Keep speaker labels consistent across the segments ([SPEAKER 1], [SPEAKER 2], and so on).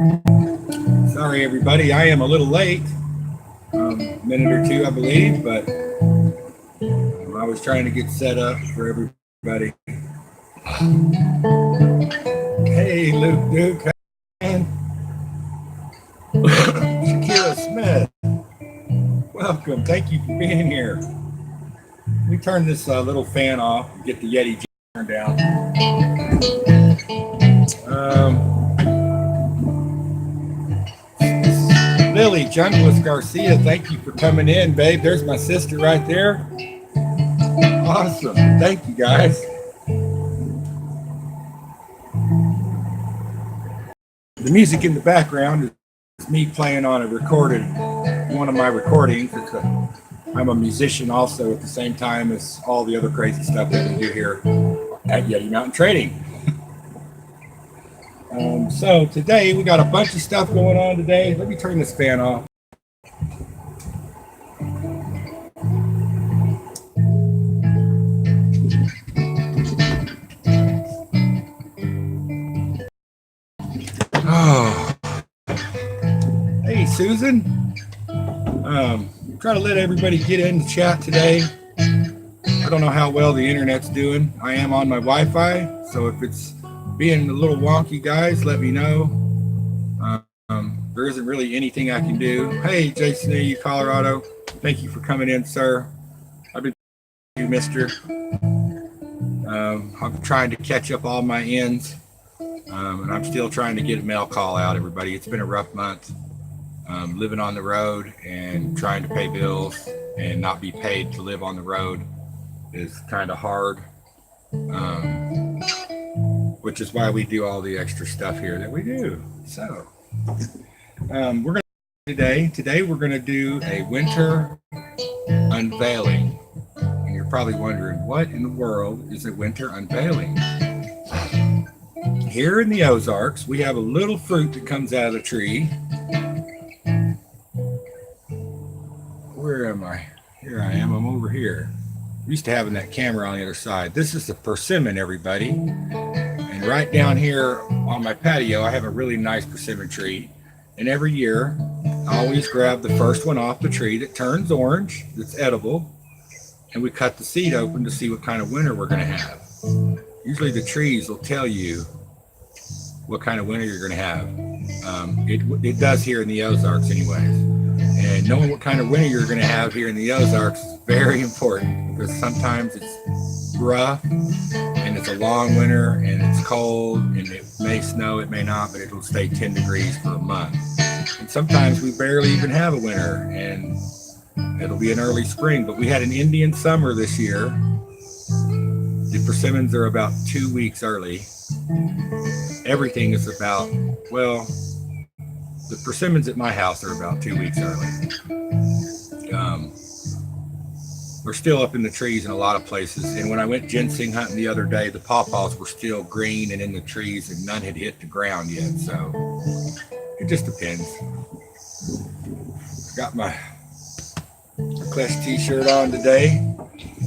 [SPEAKER 1] Sorry, everybody. I am a little late, a minute or two, I believe, but I was trying to get set up for everybody. Hey, Luke Duke, and Shakira Smith. Welcome. Thank you for being here. Let me turn this little fan off and get the Yeti turned down. Lily Junglist Garcia, thank you for coming in, babe. There's my sister right there. Awesome. Thank you, guys. The music in the background is me playing on one of my recordings. I'm a musician also at the same time as all the other crazy stuff that we do here at Yeti Mountain Trading. So today we got a bunch of stuff going on today. Let me turn this fan off. Oh, hey Susan. Try to let everybody get in the chat today. I don't know how well the internet's doing. I am on my Wi-Fi, so if it's being a little wonky, guys, let me know. There isn't really anything I can do. Hey, Jason A. Colorado, thank you for coming in, sir. I've been you, mister. I'm trying to catch up all my ends, and I'm still trying to get a mail call out, everybody. It's been a rough month. Living on the road and trying to pay bills and not be paid to live on the road is kind of hard, which is why we do all the extra stuff here that we do. So we're going today we're going to do a winter unveiling, and you're probably wondering, what in the world is a winter unveiling? Here in the Ozarks, we have a little fruit that comes out of the tree. Where am I? Here I am. I'm over here. I'm used to having that camera on the other side. This is the persimmon, everybody. And right down here on my patio, I have a really nice persimmon tree. And every year, I always grab the first one off the tree that turns orange, that's edible, and we cut the seed open to see what kind of winter we're going to have. Usually the trees will tell you what kind of winter you're going to have. It does here in the Ozarks anyways. And knowing what kind of winter you're going to have here in the Ozarks is very important, because sometimes it's rough and it's a long winter and it's cold and it may snow, it may not, but it'll stay 10 degrees for a month. And sometimes we barely even have a winter and it'll be an early spring. But we had an Indian summer this year. The persimmons are about 2 weeks early. Everything is about, well, the persimmons at my house are about 2 weeks early. We're still up in the trees in a lot of places. And when I went ginseng hunting the other day, the pawpaws were still green and in the trees, and none had hit the ground yet. So it just depends. Got my Clash t-shirt on today.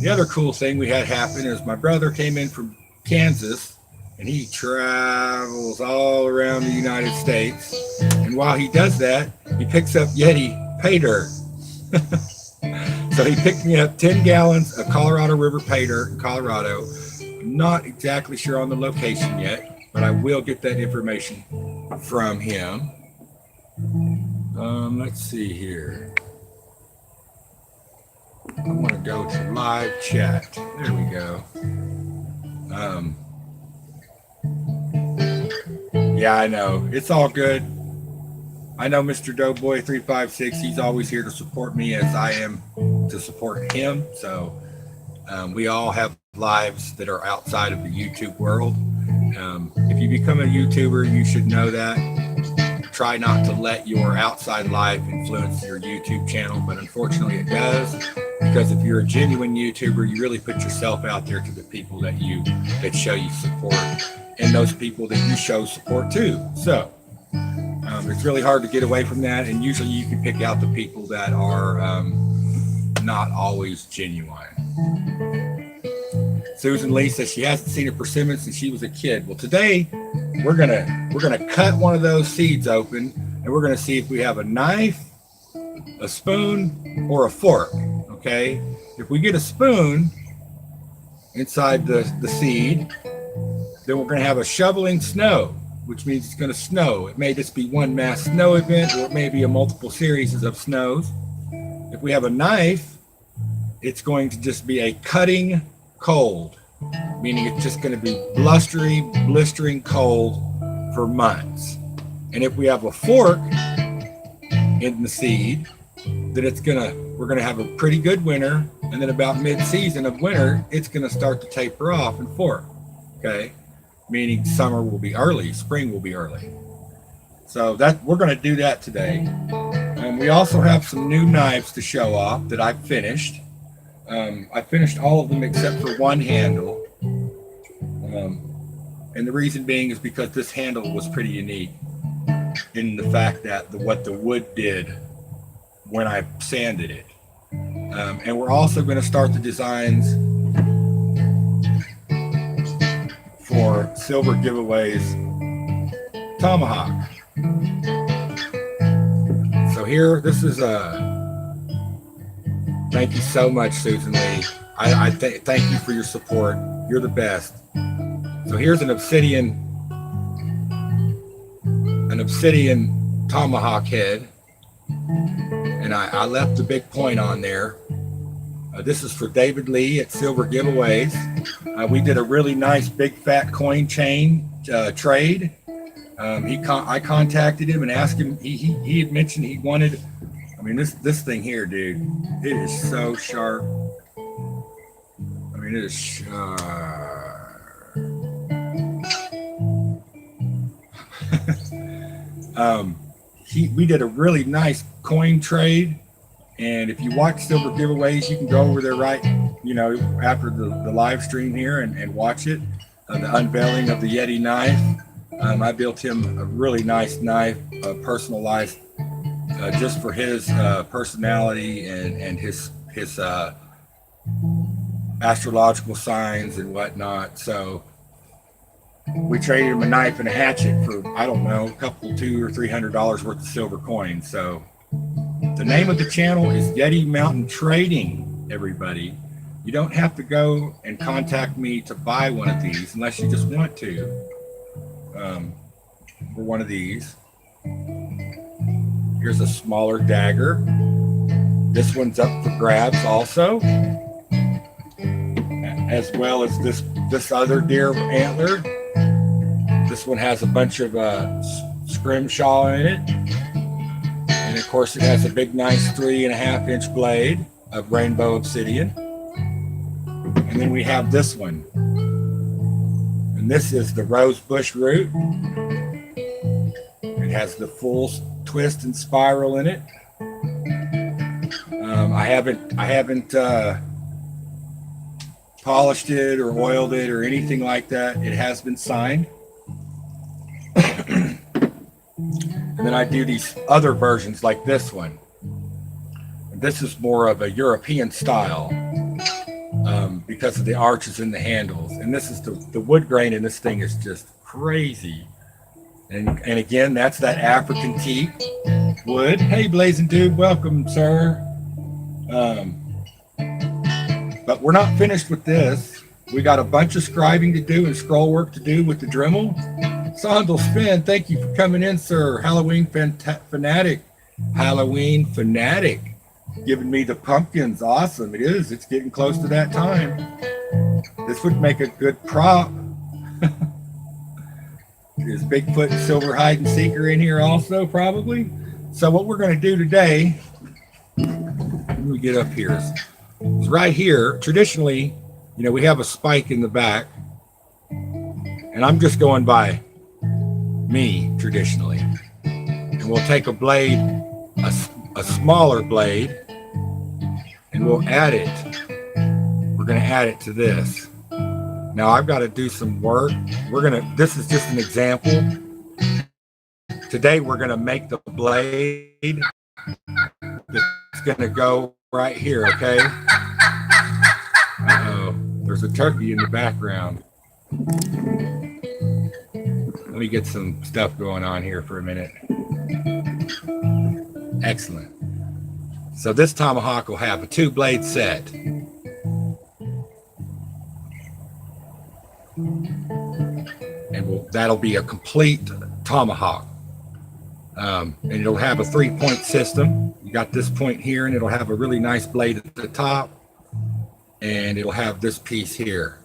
[SPEAKER 1] The other cool thing we had happen is my brother came in from Kansas, and he travels all around the United States. And while he does that, he picks up Yeti pay dirt. So he picked me up 10 gallons of Colorado River pay dirt in Colorado. I'm not exactly sure on the location yet, but I will get that information from him. Let's see here. I want to go to live chat. There we go. Yeah, I know. It's all good. I know Mr. Doughboy 356. He's always here to support me as I am to support him. So we all have lives that are outside of the YouTube world. If you become a YouTuber, you should know that. Try not to let your outside life influence your YouTube channel, but unfortunately it does. Because if you're a genuine YouTuber, you really put yourself out there to the people that show you support, and those people that you show support to. So it's really hard to get away from that, and usually you can pick out the people that are not always genuine. Susan Lee says she hasn't seen a persimmon since she was a kid. Well, today we're gonna cut one of those seeds open, and we're gonna see if we have a knife, a spoon, or a fork. Okay, if we get a spoon inside the seed, then we're gonna have a shoveling snow, which means it's gonna snow. It may just be one mass snow event, or it may be a multiple series of snows. If we have a knife, it's going to just be a cutting cold, meaning it's just going to be blustery, blistering cold for months. And if we have a fork in the seed, then we're gonna have a pretty good winter, and then about mid-season of winter, it's gonna start to taper off and fork. Okay, meaning summer will be early, spring will be early. So that we're gonna do that today. We also have some new knives to show off that I've finished. I finished all of them except for one handle. And the reason being is because this handle was pretty unique in the fact that what the wood did when I sanded it. And we're also going to start the designs for Silver Giveaway's tomahawk. So here, this is thank you so much, Susan Lee. I thank you for your support. You're the best. So here's an obsidian tomahawk head, and I left the big point on there. This is for David Lee at Silver Giveaways. We did a really nice big fat coin chain trade. I contacted him and asked him. He had mentioned he wanted. I mean, this thing here, dude, it is so sharp. I mean, it is sharp. We did a really nice coin trade, and if you watch Silver Giveaways, you can go over there after the live stream here and watch it, the unveiling of the Yeti knife. I built him a really nice knife, personalized just for his personality and his astrological signs and whatnot. So we traded him a knife and a hatchet for, I don't know, a couple, $200 or $300 worth of silver coins. So the name of the channel is Yeti Mountain Trading, everybody. You don't have to go and contact me to buy one of these unless you just want to. For one of these. Here's a smaller dagger. This one's up for grabs also, as well as this other deer antler. This one has a bunch of scrimshaw in it, and of course it has a big nice 3.5-inch blade of rainbow obsidian. And then we have this one, and this is the rose bush root. It has the full twist and spiral in it. I haven't polished it or oiled it or anything like that. It has been signed. And then I do these other versions like this one. This is more of a European style because of the arches and the handles. And this is the wood grain in this thing is just crazy. And again, that's that African teak wood. Hey, Blazing Dude, welcome, sir. But we're not finished with this. We got a bunch of scribing to do and scroll work to do with the Dremel. Sondel Spin, thank you for coming in, sir. Halloween fanatic, giving me the pumpkins. Awesome, it is. It's getting close to that time. This would make a good prop. Is Bigfoot and Silver Hide and Seeker in here also, probably? So what we're going to do today, let me get up here, is right here. Traditionally, we have a spike in the back, and I'm just going by me traditionally. And we'll take a blade, a smaller blade, and we'll add it. We're going to add it to this. Now I've got to do some work. This is just an example. Today we're going to make the blade that's going to go right here, okay? Uh-oh, there's a turkey in the background. Let me get some stuff going on here for a minute. Excellent. So this tomahawk will have a 2-blade set. And that'll be a complete tomahawk. And it'll have a 3-point system. You got this point here, and it'll have a really nice blade at the top. And it'll have this piece here.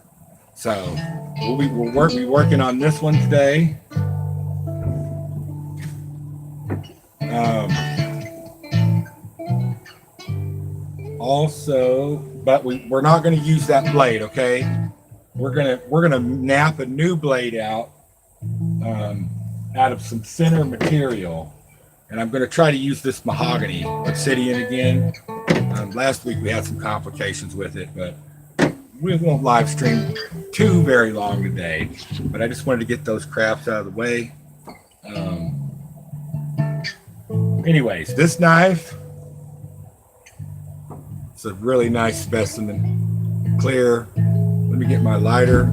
[SPEAKER 1] So we'll be working on this one today. Also, but we're not going to use that blade, okay? We're gonna nap a new blade out of some thinner material, and I'm going to try to use this mahogany obsidian again. Last week we had some complications with it, but we won't live stream too very long today. But I just wanted to get those crafts out of the way. Anyways, this knife, it's a really nice specimen, clear. Let me get my lighter.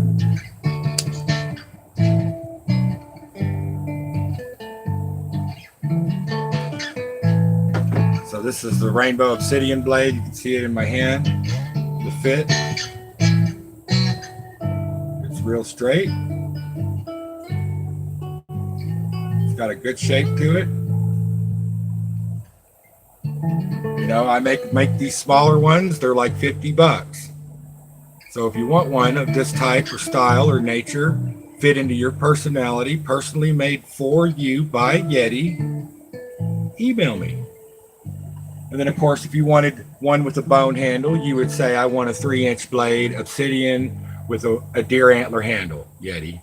[SPEAKER 1] So this is the rainbow obsidian blade. You can see it in my hand, the fit. It's real straight. It's got a good shape to it. You know, I make these smaller ones. They're like $50. So if you want one of this type or style or nature, fit into your personality, personally made for you by Yeti, email me. And then of course, if you wanted one with a bone handle, you would say, I want a 3-inch blade, obsidian with a deer antler handle, Yeti.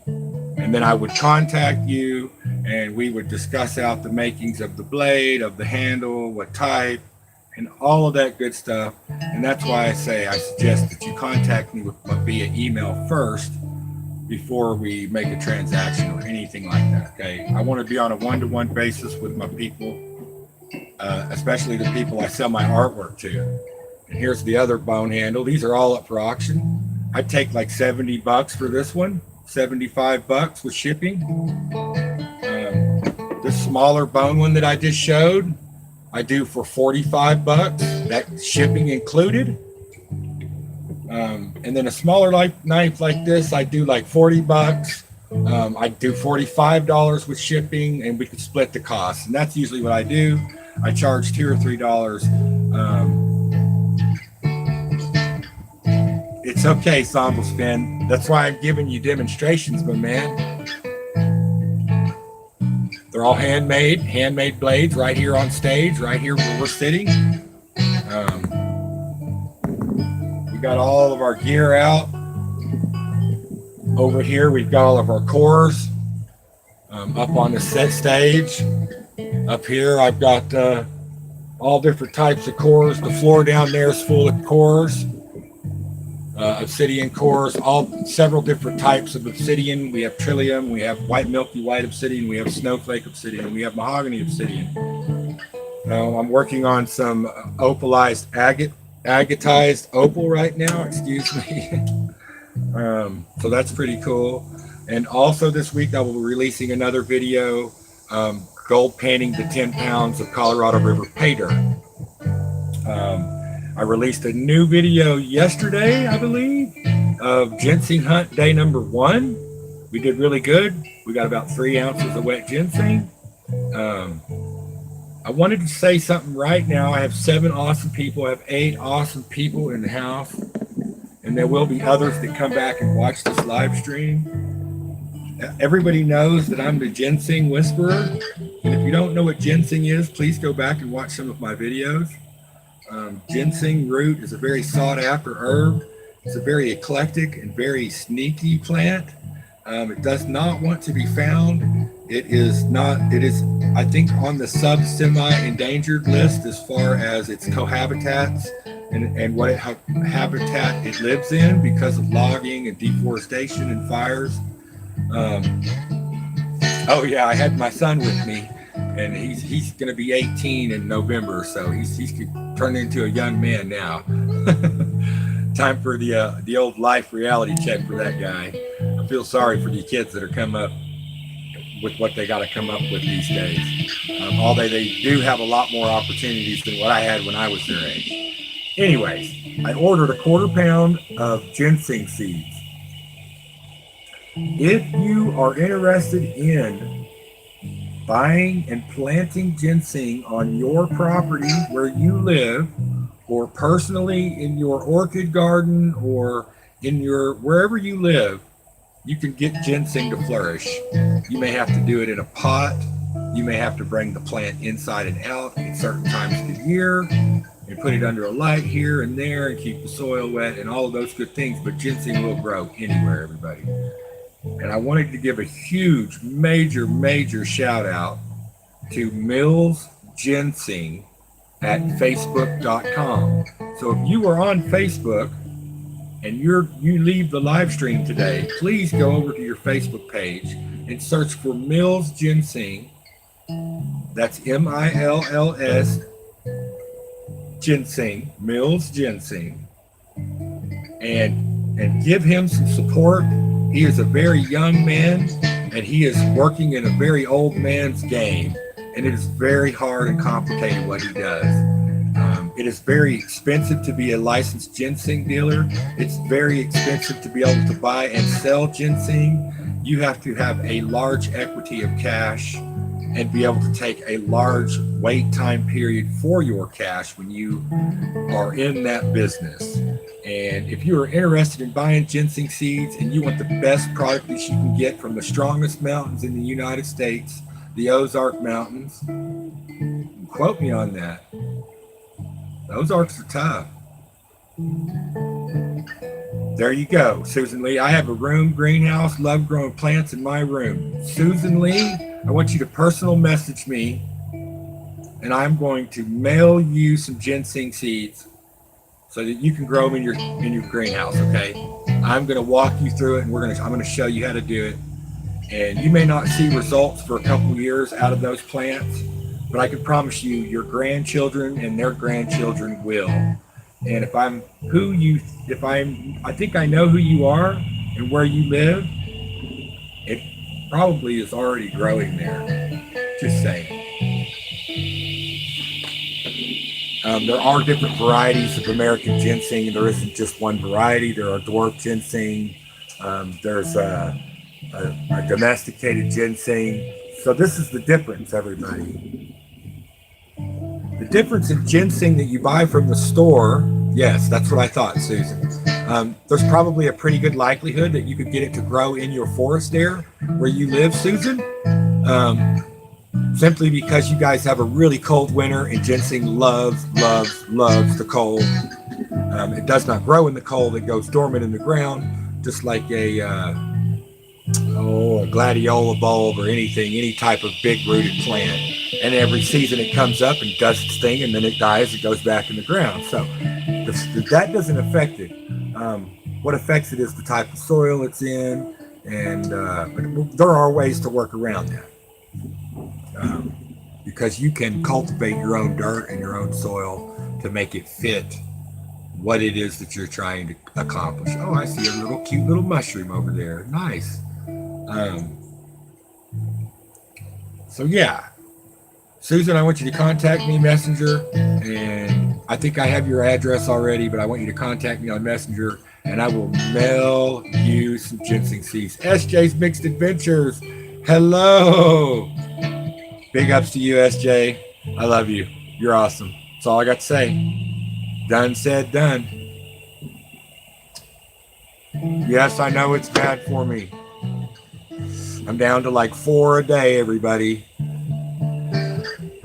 [SPEAKER 1] And then I would contact you and we would discuss out the makings of the blade, of the handle, what type, and all of that good stuff. And that's why I suggest that you contact me via email first before we make a transaction or anything like that, okay? I want to be on a one-to-one basis with my people, especially the people I sell my artwork to. And here's the other bone handle. These are all up for auction. I'd take like $70 for this one, $75 with shipping. This smaller bone one that I just showed, I do for $45, that shipping included. And then a smaller knife like this, I do like $40. I do $45 with shipping, and we could split the cost. And that's usually what I do. I charge $2 or $3. It's okay, Ensemble Spin. That's why I'm giving you demonstrations, my man. They're all handmade blades right here on stage, right here where we're sitting. We got all of our gear out. Over here, we've got all of our cores up on the set stage. Up here, I've got all different types of cores. The floor down there is full of cores. Obsidian cores, several different types of obsidian. We have trillium, we have white milky white obsidian, we have snowflake obsidian, we have mahogany obsidian. I'm working on some opalized agatized opal right now, excuse me. So that's pretty cool. And also this week I will be releasing another video, gold painting the 10 pounds of Colorado River pay dirt. I released a new video yesterday, I believe, of ginseng hunt day number 1. We did really good. We got about 3 ounces of wet ginseng. I wanted to say something right now. I have 7 awesome people. I have 8 awesome people in the house. And there will be others that come back and watch this live stream. Everybody knows that I'm the ginseng whisperer. And if you don't know what ginseng is, please go back and watch some of my videos. Ginseng root is a very sought after herb. It's a very eclectic and very sneaky plant. It does not want to be found. It is, I think, on the semi-endangered list as far as its cohabitats and what habitat it lives in because of logging and deforestation and fires. Oh yeah, I had my son with me. And he's going to be 18 in November, so he's turning into a young man now. Time for the old life reality check for that guy. I feel sorry for the kids that are coming up with what they got to come up with these days. Although they do have a lot more opportunities than what I had when I was their age. Anyways, I ordered a 1/4 pound of ginseng seeds. If you are interested in buying and planting ginseng on your property where you live, or personally in your orchid garden, or in your wherever you live, you can get ginseng to flourish. You may have to do it in a pot. You may have to bring the plant inside and out at certain times of the year and put it under a light here and there and keep the soil wet and all of those good things. But ginseng will grow anywhere, everybody. And I wanted to give a huge, major shout out to Mills Ginseng at facebook.com. So if you are on Facebook and you leave the live stream today, please go over to your Facebook page and search for Mills Ginseng. That's MILLS Ginseng, Mills Ginseng, and give him some support. He is a very young man, and he is working in a very old man's game, and it is very hard and complicated what he does. It is very expensive to be a licensed ginseng dealer. It's very expensive to be able to buy and sell ginseng. You have to have a large equity of cash and be able to take a large wait time period for your cash when you are in that business. And if you are interested in buying ginseng seeds and you want the best product that you can get from the strongest mountains in the United States, the Ozark Mountains, quote me on that. The Ozarks are tough. There you go, Susan Lee. I have a room greenhouse, love growing plants in my room. Susan Lee, I want you to personal message me, and I'm going to mail you some ginseng seeds so that you can grow them in your greenhouse. Okay, I'm going to walk you through it, and I'm going to show you how to do it. And you may not see results for a couple years out of those plants, but I can promise you, your grandchildren and their grandchildren will. And I think I know who you are and where you live. It probably is already growing there. Just saying. There are different varieties of American ginseng. There isn't just one variety. There are dwarf ginseng. There's a domesticated ginseng. So this is the difference, everybody. The difference in ginseng that you buy from the store, yes, that's what I thought, Susan. There's probably a pretty good likelihood that you could get it to grow in your forest there where you live, Susan, simply because you guys have a really cold winter and ginseng loves the cold. It does not grow in the cold. It goes dormant in the ground, just like a gladiola bulb or any type of big rooted plant. And every season it comes up and does its thing, and then it dies, it goes back in the ground. So that doesn't affect it. What affects it is the type of soil it's in, and but there are ways to work around that. Because you can cultivate your own dirt and your own soil to make it fit what it is that you're trying to accomplish. Oh, I see a cute little mushroom over there. Nice. So yeah, Susan, I want you to contact me Messenger, and I think I have your address already, but I want you to contact me on Messenger, and I will mail you some ginseng seeds. SJ's Mixed Adventures. Hello. Big ups to you, SJ. I love you. You're awesome. That's all I got to say. Done said, done. Yes, I know it's bad for me. I'm down to like 4 a day, everybody.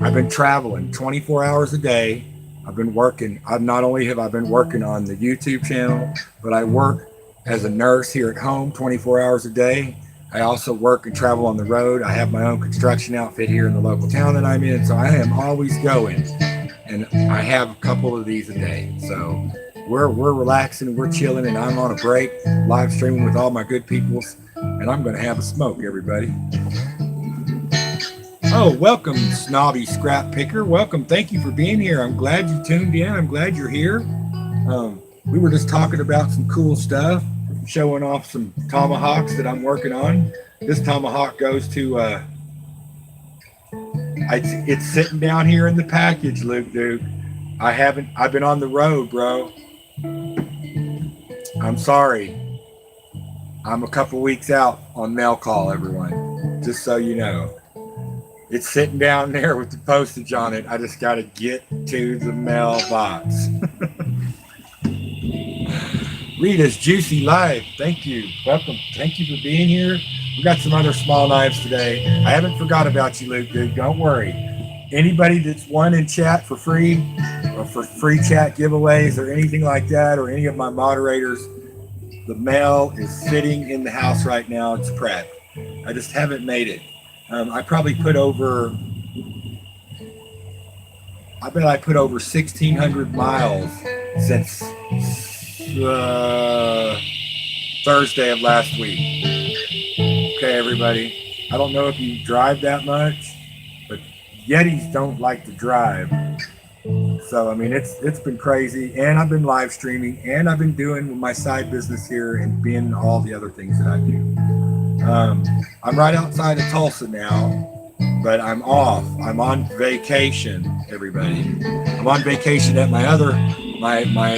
[SPEAKER 1] I've been traveling 24 hours a day. I've been working. Not only have I been working on the YouTube channel, but I work as a nurse here at home 24 hours a day. I also work and travel on the road. I have my own construction outfit here in the local town that I'm in, so I am always going. And I have a couple of these a day. So we're relaxing, we're chilling, and I'm on a break, live streaming with all my good peoples, and I'm going to have a smoke, everybody. Oh, welcome, snobby scrap picker. Welcome. Thank you for being here. I'm glad you tuned in. I'm glad you're here. We were just talking about some cool stuff. showing off some tomahawks that I'm working on. This tomahawk goes to, it's sitting down here in the package, Luke Duke. I've been on the road, bro. I'm sorry. I'm a couple weeks out on mail call, everyone. Just so you know. It's sitting down there with the postage on it. I just got to get to the mailbox. Rita's Juicy Life. Thank you. Welcome. Thank you for being here. We got some other small knives today. I haven't forgot about you, Luke, dude. Don't worry. Anybody that's won in chat for free or for free chat giveaways or anything like that, or any of my moderators, the mail is sitting in the house right now. It's prepped. I just haven't made it. I probably put over, I bet I put over 1,600 miles since Thursday of last week. Okay, everybody. I don't know if you drive that much, but Yetis don't like to drive. So, I mean, it's been crazy, and I've been live streaming, and I've been doing my side business here and being all the other things that I do. I'm right outside of Tulsa now, but I'm off. I'm on vacation, everybody. I'm on vacation at my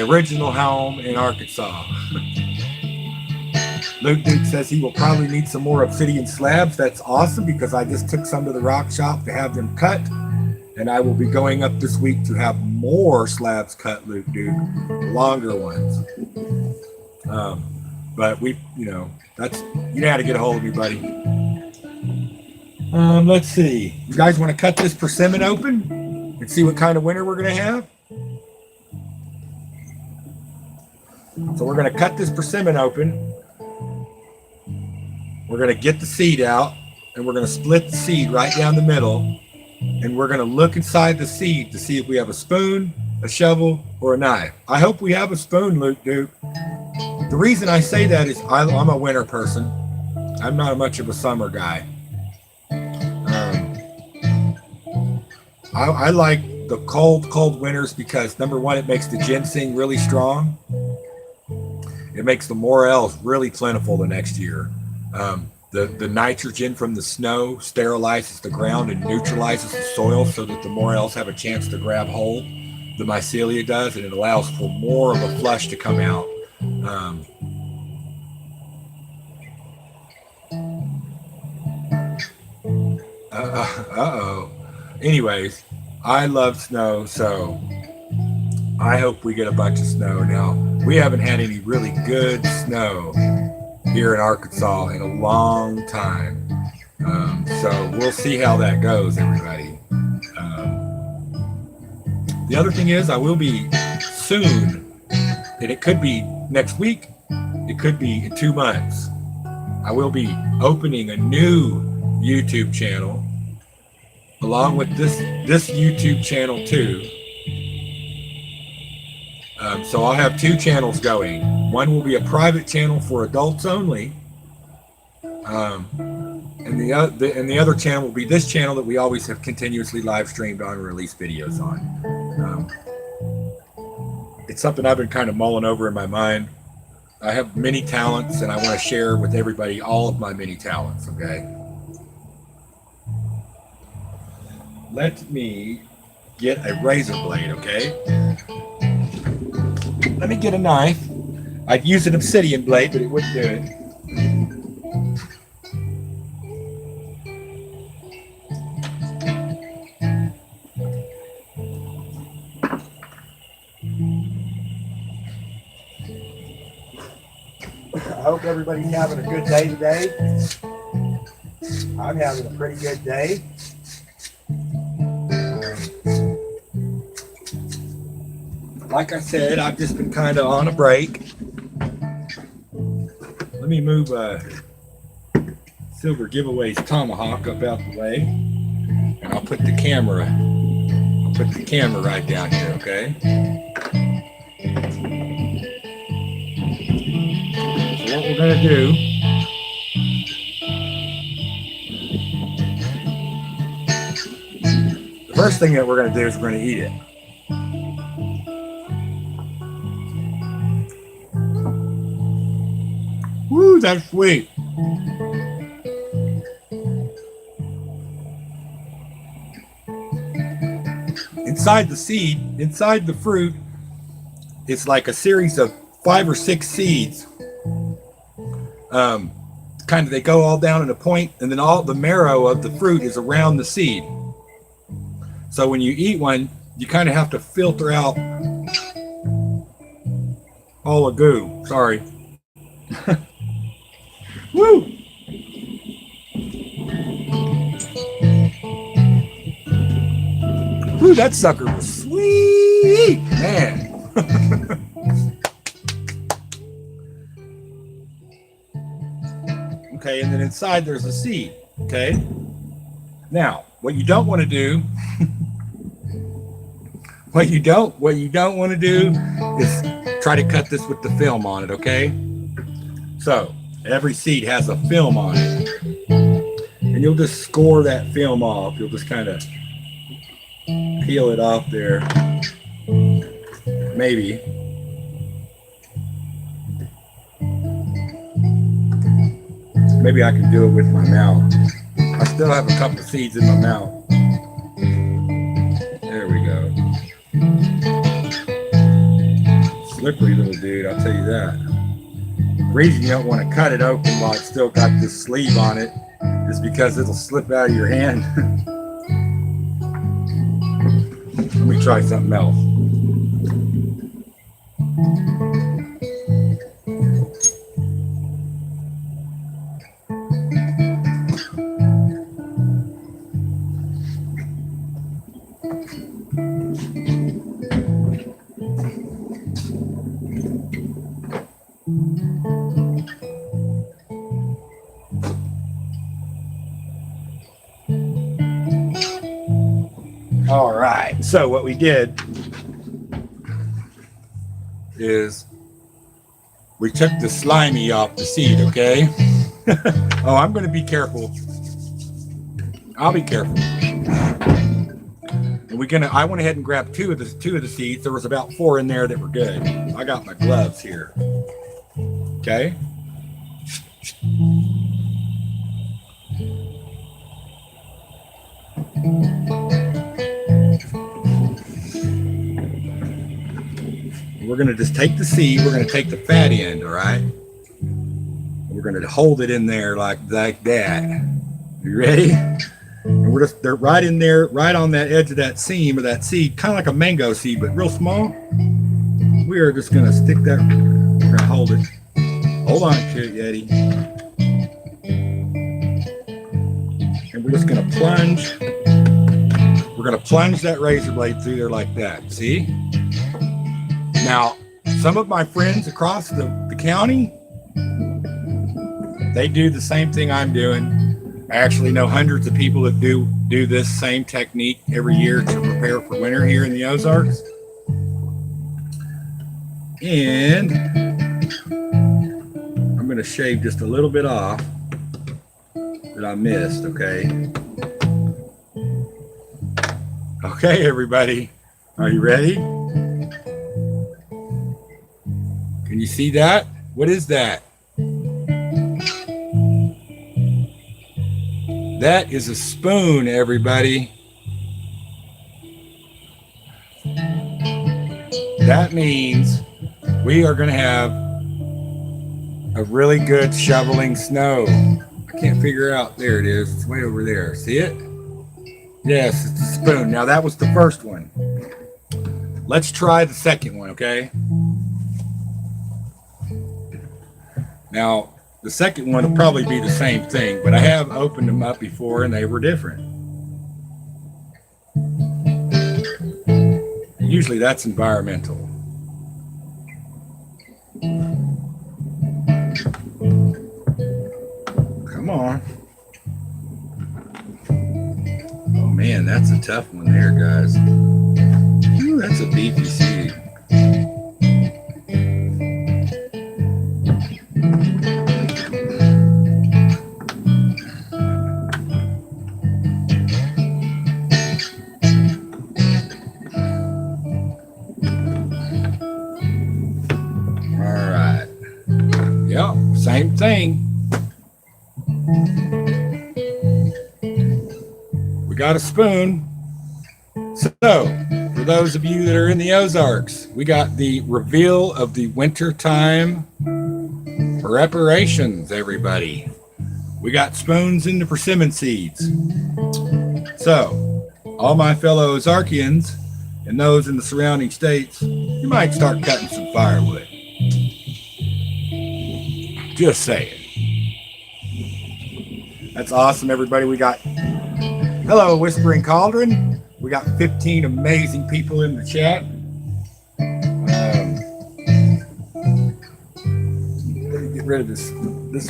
[SPEAKER 1] original home in Arkansas. Luke Duke says he will probably need some more obsidian slabs. That's awesome, because I just took some to the rock shop to have them cut. And I will be going up this week to have more slabs cut, Luke Duke, longer ones. But we, you know how to get a hold of me, buddy. Let's see. You guys want to cut this persimmon open and see what kind of winter we're going to have? So we're going to cut this persimmon open. We're going to get the seed out, and we're going to split the seed right down the middle. And we're going to look inside the seed to see if we have a spoon, a shovel, or a knife. I hope we have a spoon, Luke Duke. The reason I say that is I'm a winter person. I'm not much of a summer guy. I like the cold winters because, number one, it makes the ginseng really strong. It makes the morels really plentiful the next year. The nitrogen from the snow sterilizes the ground and neutralizes the soil so that the morels have a chance to grab hold. The mycelia does, and it allows for more of a flush to come out. Anyways, I love snow, so I hope we get a bunch of snow. Now, we haven't had any really good snow here in Arkansas in a long time. So we'll see how that goes, everybody. The other thing is, I will be soon, and it could be next week, it could be in 2 months. I will be opening a new YouTube channel along with this YouTube channel too. So I'll have 2 channels going. One will be a private channel for adults only, and the other channel will be this channel that we always have continuously live streamed on and released videos on. It's something I've been kind of mulling over in my mind. I have many talents, and I want to share with everybody all of my many talents. Okay. Let me get a razor blade. Okay. Let me get a knife. I'd use an obsidian blade, but it wouldn't do it. I hope everybody's having a good day today. I'm having a pretty good day. Like I said, I've just been kind of on a break. Let me move Silver Giveaway's tomahawk up out the way, and I'll put the camera right down here, okay? So what we're gonna do, the first thing that we're gonna do is we're gonna eat it. Woo, that's sweet. Inside the seed, inside the fruit, it's like a series of 5 or 6 seeds. Kind of, they go all down in a point, and then all the marrow of the fruit is around the seed. So when you eat one, you kind of have to filter out all the goo. Sorry. Woo! Woo, that sucker was sweet, man. Okay, and then inside there's a seed. Okay. Now, what you don't want to do, what you don't want to do is try to cut this with the film on it. Okay. So every seed has a film on it, and you'll just score that film off. You'll just kind of peel it off there. Maybe. Maybe I can do it with my mouth. I still have a couple of seeds in my mouth. There we go. Slippery little dude, I'll tell you that. The reason you don't want to cut it open while it's still got this sleeve on it is because it'll slip out of your hand. Let me try something else. All right, so what we did is we took the slimy off the seed, okay? Oh, I'm going to be careful. I'll be careful. And I went ahead and grabbed two of the seeds. There was about 4 in there that were good. I got my gloves here. Okay? We're going to just take the seed. We're going to take the fat end, all right? We're going to hold it in there like that. You ready? And they're right in there, right on that edge of that seam or that seed, kind of like a mango seed, but real small. We are just going to stick that. We're going to hold it. Hold on to it, Yeti. And we're just going to plunge. We're going to plunge that razor blade through there like that. See? Now, some of my friends across the county, they do the same thing I'm doing. I actually know hundreds of people that do this same technique every year to prepare for winter here in the Ozarks. And I'm going to shave just a little bit off that I missed, okay? Okay, everybody, are you ready? Can you see that? What is that? That is a spoon, everybody. That means we are going to have a really good shoveling snow. I can't figure out. There it is. It's way over there. See it? Yes, it's a spoon. Now that was the first one. Let's try the second one, okay? Now, the second one will probably be the same thing, but I have opened them up before and they were different. Usually that's environmental. Come on. Oh man, that's a tough one there, guys. Ooh, that's a beefy seed. Yeah, same thing. We got a spoon. So, for those of you that are in the Ozarks, we got the reveal of the wintertime preparations, everybody. We got spoons and the persimmon seeds. So, all my fellow Ozarkians and those in the surrounding states, you might start cutting some firewood. Just saying. That's awesome, everybody. We got, hello, Whispering Cauldron. We got 15 amazing people in the chat. Let me get rid of this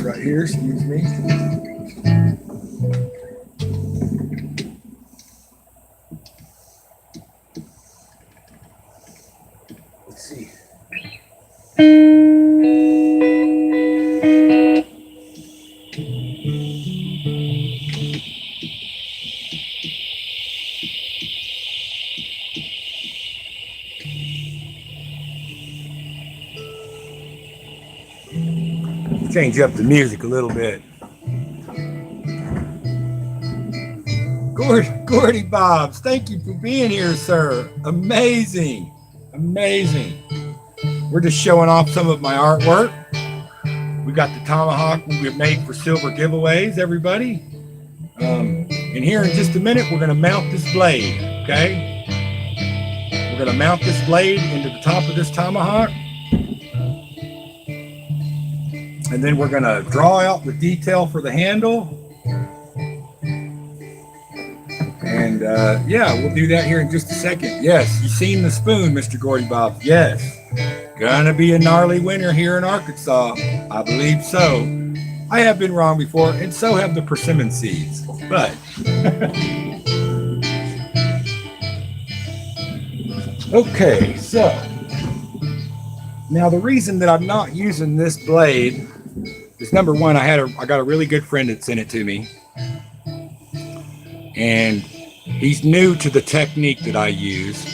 [SPEAKER 1] right here, excuse me. Let's see. Change up the music a little bit. Gordy Bobs, thank you for being here, sir. Amazing. Amazing. We're just showing off some of my artwork. We got the tomahawk we've made for silver giveaways, everybody. And here in just a minute, we're going to mount this blade, okay? We're going to mount this blade into the top of this tomahawk. And then we're going to draw out the detail for the handle. And yeah, we'll do that here in just a second. Yes, you've seen the spoon, Mr. Gordy Bob. Yes, gonna be a gnarly winter here in Arkansas. I believe so. I have been wrong before, and so have the persimmon seeds. But okay, so now the reason that I'm not using this blade is, number one, I got a really good friend that sent it to me, and he's new to the technique that I use,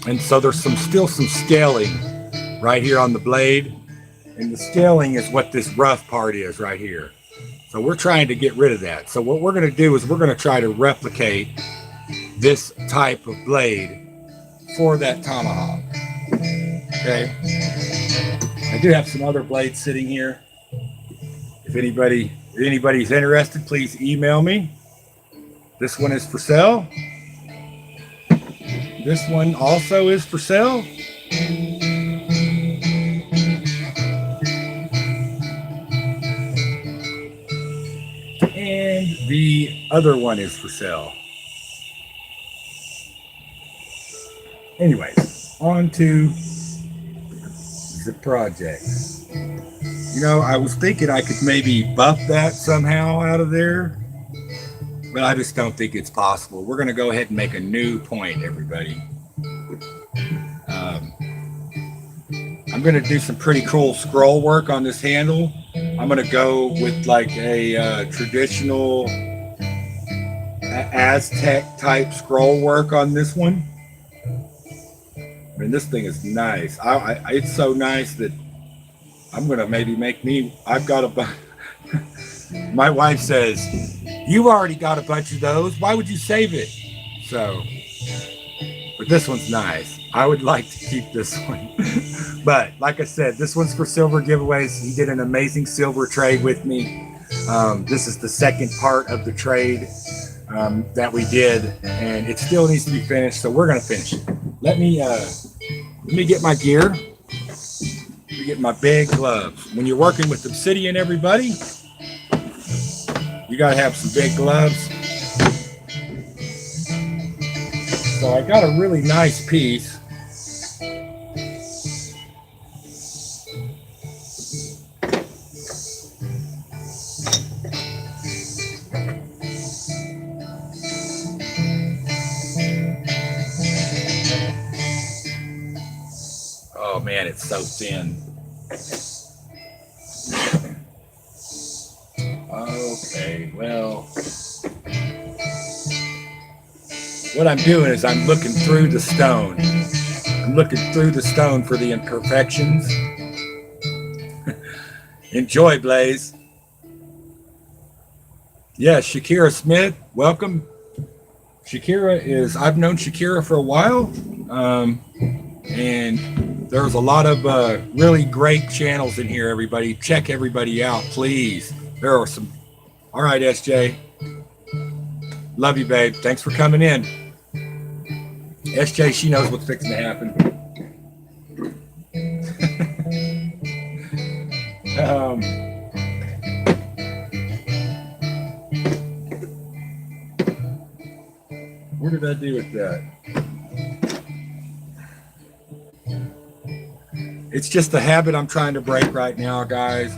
[SPEAKER 1] and so there's still some scaling right here on the blade, and the scaling is what this rough part is right here. So we're trying to get rid of that. So what we're going to do is we're going to try to replicate this type of blade for that tomahawk. Okay. I do have some other blades sitting here. If anybody's interested, please email me. This one is for sale. This one also is for sale. And the other one is for sale. Anyways, on to the project. You know, I was thinking I could maybe buff that somehow out of there, but I just don't think it's possible. We're going to go ahead and make a new point, everybody. I'm going to do some pretty cool scroll work on this handle. I'm going to go with like a traditional Aztec type scroll work on this one. I mean, this thing is nice. It's so nice that I'm going to maybe I've got a my wife says, you've already got a bunch of those. Why would you save it? So, but this one's nice. I would like to keep this one. But like I said, this one's for silver giveaways. He did an amazing silver trade with me. This is the second part of the trade that we did, and it still needs to be finished. So we're going to finish it. Let me get my gear. Let me get my big gloves. When you're working with obsidian, everybody, you got to have some big gloves. So I got a really nice piece. Oh man, it's so thin. Okay, well, what I'm doing is I'm looking through the stone. I'm looking through the stone for the imperfections. Enjoy, Blaze. Yeah, Shakira Smith, welcome. I've known Shakira for a while. And there's a lot of really great channels in here, everybody. Check everybody out, please. There are some. All right, SJ. Love you, babe. Thanks for coming in. SJ, she knows what's fixing to happen. What did I do with that? It's just a habit I'm trying to break right now, guys.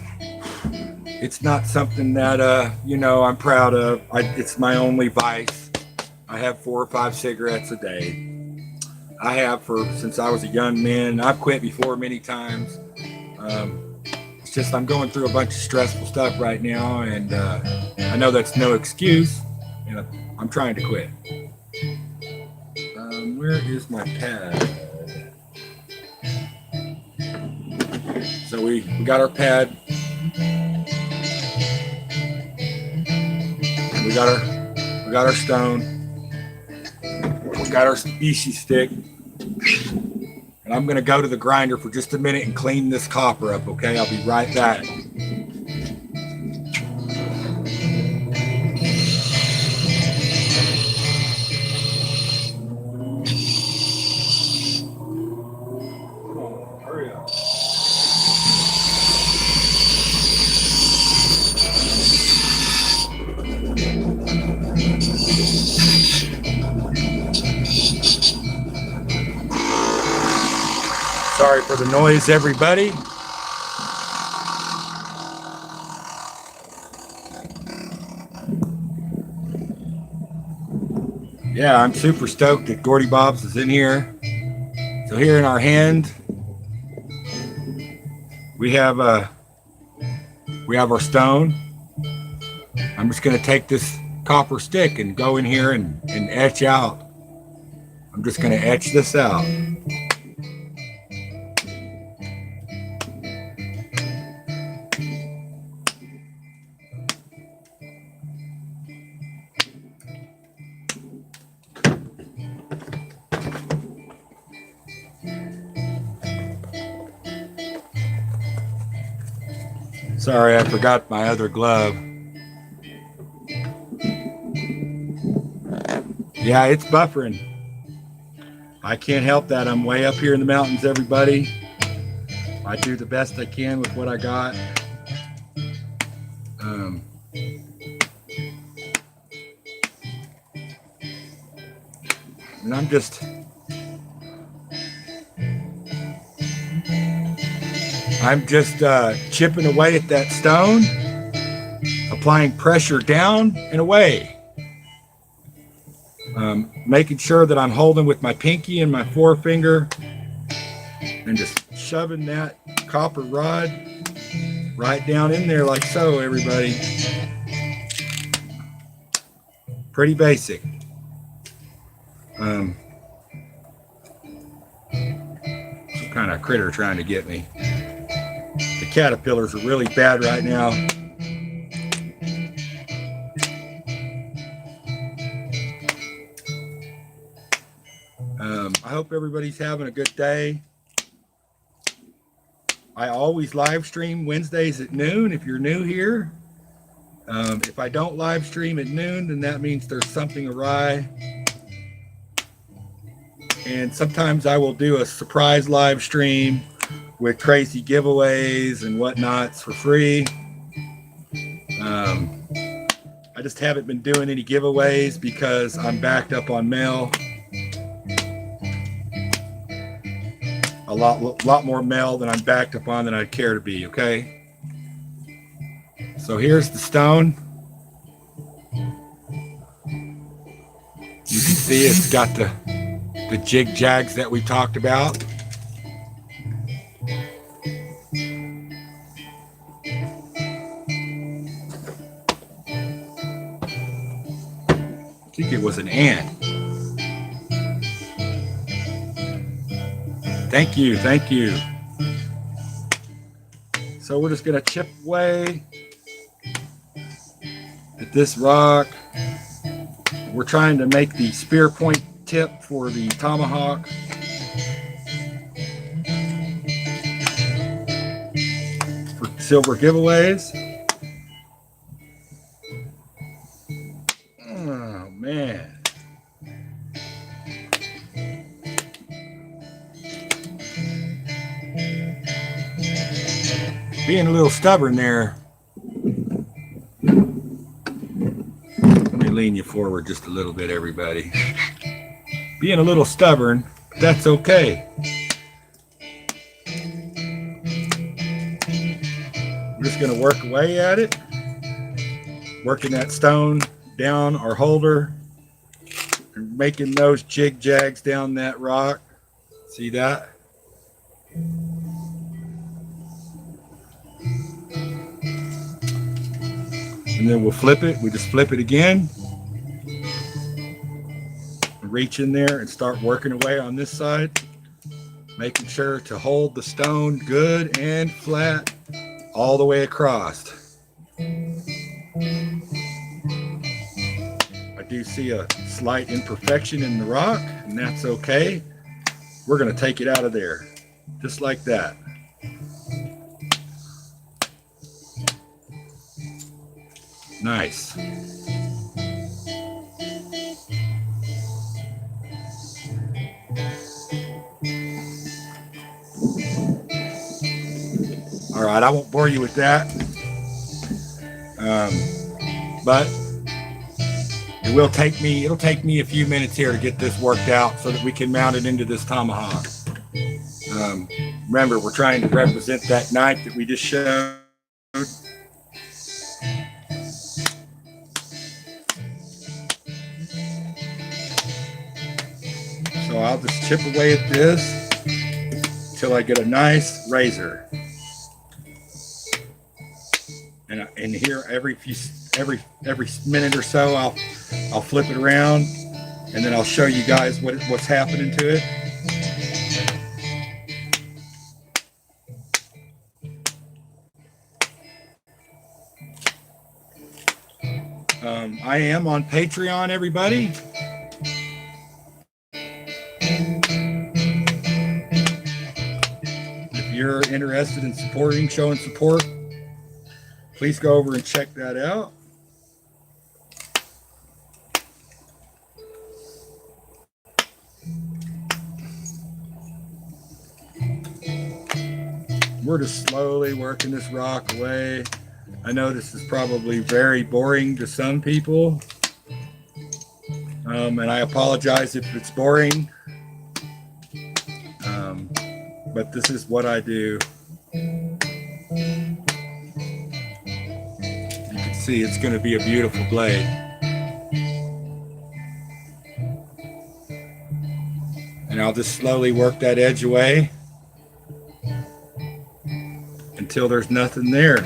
[SPEAKER 1] It's not something that, I'm proud of. It's my only vice. I have 4 or 5 cigarettes a day. I have since I was a young man. I've quit before many times. It's just I'm going through a bunch of stressful stuff right now, and I know that's no excuse, and I'm trying to quit. Where is my pad? So we got our pad. We got our stone. We got our species stick. And I'm gonna go to the grinder for just a minute and clean this copper up, okay? I'll be right back. Sorry for the noise, everybody. Yeah, I'm super stoked that Gordy Bob's is in here. So here in our hand, we have our stone. I'm just going to take this copper stick and go in here and etch out. I'm just going to etch this out. Sorry, I forgot my other glove. Yeah, it's buffering. I can't help that. I'm way up here in the mountains, everybody. I do the best I can with what I got. And I'm just chipping away at that stone, applying pressure down and away. Making sure that I'm holding with my pinky and my forefinger and just shoving that copper rod right down in there like so, everybody. Pretty basic. Some kind of critter trying to get me. The caterpillars are really bad right now. I hope everybody's having a good day. I always live stream Wednesdays at noon if you're new here. If I don't live stream at noon, then that means there's something awry. And sometimes I will do a surprise live stream with crazy giveaways and whatnots for free. I just haven't been doing any giveaways because I'm backed up on mail. A lot more mail than I'm backed up on than I'd care to be, okay? So here's the stone. You can see it's got the jig jags that we talked about. I think it was an ant. Thank you. So we're just going to chip away at this rock. We're trying to make the spear point tip for the tomahawk. For silver giveaways. Oh man. Being a little stubborn there. Let me lean you forward just a little bit, everybody. Being a little stubborn, but that's okay. We're just going to work away at it, working that stone down our holder, and making those jig jags down that rock. See that? And then we'll flip it. We just flip it again. Reach in there and start working away on this side, making sure to hold the stone good and flat all the way across. I do see a slight imperfection in the rock, and that's okay. We're going to take it out of there, just like that. Nice. All right, I won't bore you with that, but it'll take me a few minutes here to get this worked out so that we can mount it into this tomahawk. Remember, we're trying to represent that knife that we just showed. So I'll just chip away at this until I get a nice razor. And here every minute or so I'll flip it around, and then I'll show you guys what's happening to it. I am on Patreon, everybody. If you're interested in showing support, please go over and check that out. We're just slowly working this rock away. I know this is probably very boring to some people, and I apologize if it's boring, but this is what I do. See, it's going to be a beautiful blade. And I'll just slowly work that edge away until there's nothing there.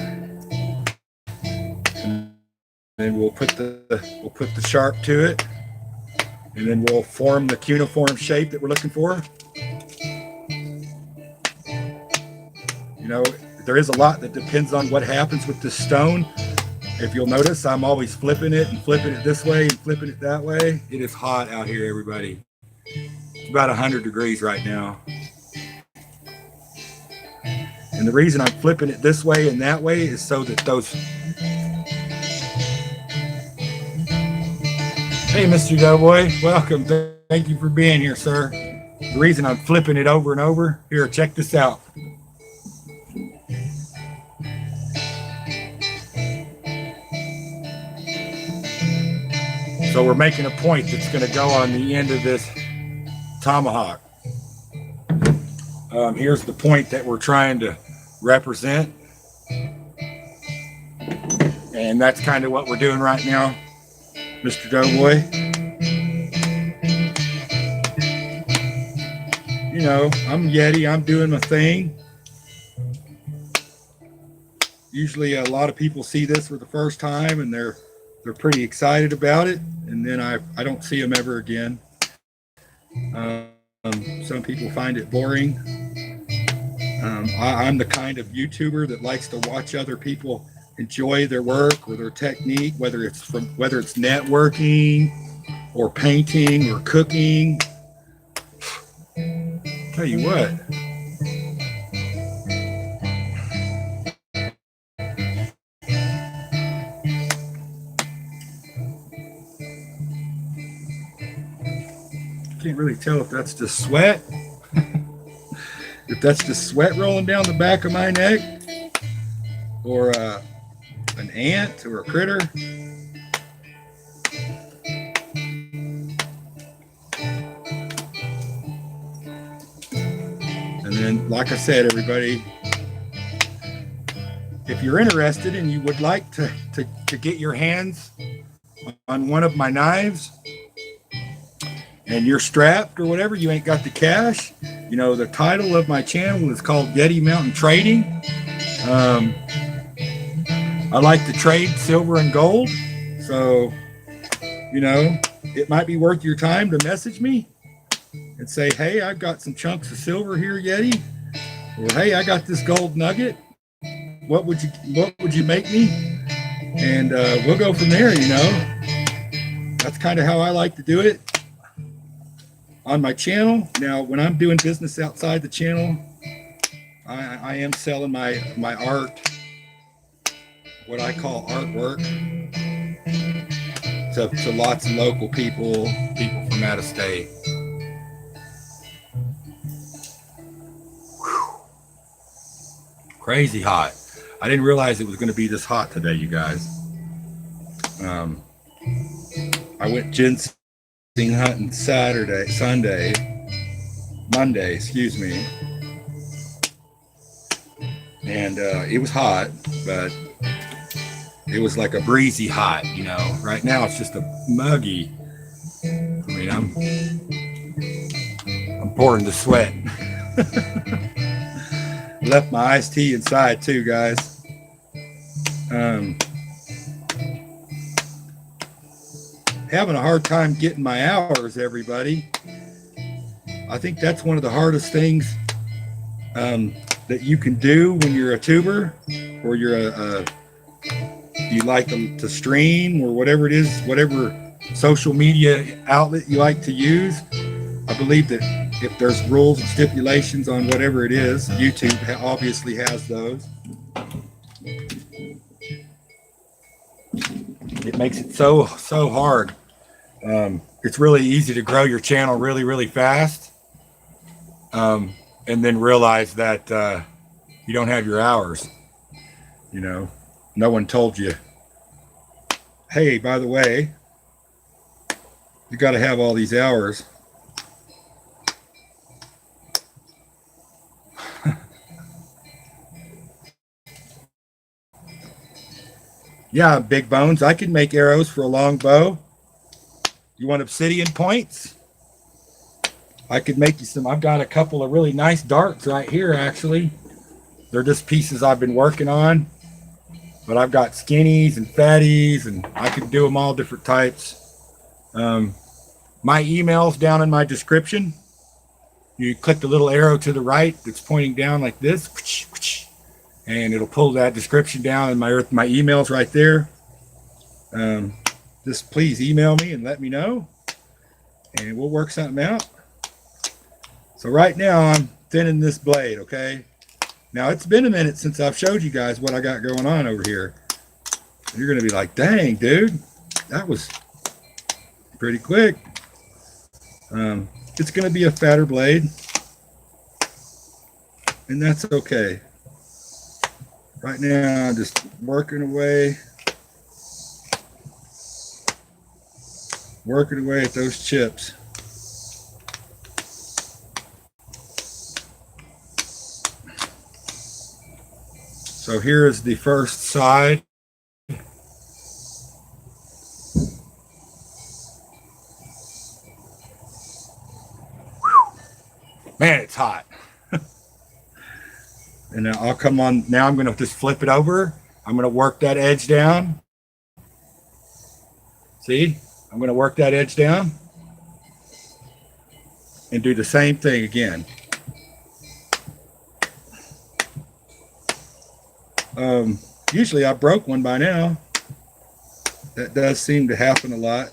[SPEAKER 1] And then we'll put the sharp to it, and then we'll form the cuneiform shape that we're looking for. You know, there is a lot that depends on what happens with this stone. If you'll notice, I'm always flipping it and flipping it this way and flipping it that way. It is hot out here, everybody. It's about 100 degrees right now. And the reason I'm flipping it this way and that way is so that those... Hey, Mr. Doughboy, welcome. Thank you for being here, sir. The reason I'm flipping it over and over, here, check this out. So we're making a point that's going to go on the end of this tomahawk. Here's the point that we're trying to represent. And that's kind of what we're doing right now, Mr. Doughboy. You know, I'm Yeti, I'm doing my thing. Usually a lot of people see this for the first time and they're pretty excited about it, and then I don't see them ever again. Some people find it boring. I'm the kind of YouTuber that likes to watch other people enjoy their work or their technique, whether it's networking or painting or cooking. Tell you what, can't really tell if that's just sweat, if that's just sweat rolling down the back of my neck, or an ant or a critter. And then, like I said, everybody, if you're interested and you would like to get your hands on one of my knives and you're strapped or whatever, you ain't got the cash, you know, the title of my channel is called Yeti Mountain Trading. I like to trade silver and gold. So, you know, it might be worth your time to message me and say, hey, I've got some chunks of silver here, Yeti. Or, hey, I got this gold nugget. What would you make me? And we'll go from there, you know. That's kind of how I like to do it on my channel. Now, when I'm doing business outside the channel, I am selling my art, what I call artwork, to lots of local people from out of state. Whew. Crazy hot. I didn't realize it was going to be this hot today, you guys. I went ginseng hunting Monday, excuse me. And it was hot, but it was like a breezy hot, you know. Right now it's just a muggy. I mean, I'm pouring the sweat. Left my iced tea inside too, guys. Having a hard time getting my hours, everybody. I think that's one of the hardest things that you can do when you're a tuber, or you're you like to stream, or whatever it is, whatever social media outlet you like to use. I believe that if there's rules and stipulations on whatever it is, YouTube obviously has those. It makes it so hard. It's really easy to grow your channel really fast, and then realize that you don't have your hours. You know, no one told you, hey, by the way, you got to have all these hours. Yeah, big bones, I can make arrows for a long bow. You want obsidian points? I could make you some. I've got a couple of really nice darts right here, actually. They're just pieces I've been working on. But I've got skinnies and fatties, and I can do them all different types. My email's down in my description. You click the little arrow to the right that's pointing down like this, and it'll pull that description down, and my email's right there. Just please email me and let me know, and we'll work something out. So right now I'm thinning this blade, okay? Now it's been a minute since I've showed you guys what I got going on over here. You're gonna be like, dang, dude, that was pretty quick. It's gonna be a fatter blade, and that's okay. Right now I'm just working away at those chips. So here is the first side. Man, it's hot. And I'll come on, now I'm gonna just flip it over. I'm gonna work that edge down. See, I'm gonna work that edge down and do the same thing again. Usually I broke one by now. That does seem to happen a lot.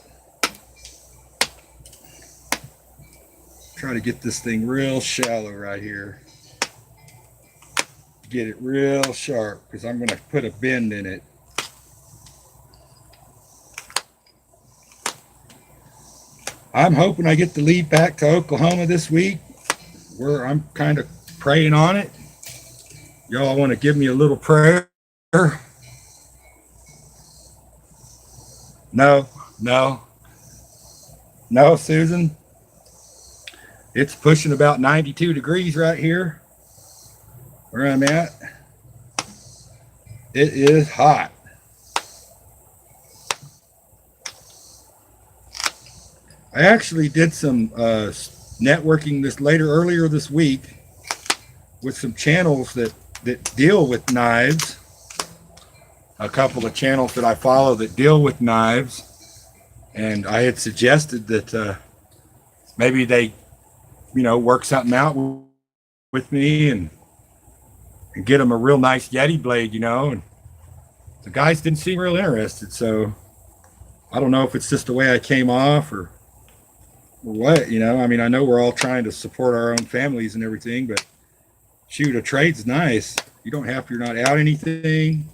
[SPEAKER 1] Try to get this thing real shallow right here. Get it real sharp because I'm going to put a bend in it. I'm hoping I get to leave back to Oklahoma this week, where I'm kind of praying on it. Y'all want to give me a little prayer? No, no, no, Susan. It's pushing about 92 degrees right here where I'm at. It is hot. I actually did some networking earlier this week with some channels that deal with knives. A couple of channels that I follow that deal with knives, and I had suggested that maybe they, work something out with me and get them a real nice Yeti blade, and the guys didn't seem real interested. So I don't know if it's just the way I came off or what, I mean, I know we're all trying to support our own families and everything, but shoot, a trade's nice. You don't have, you're not out anything.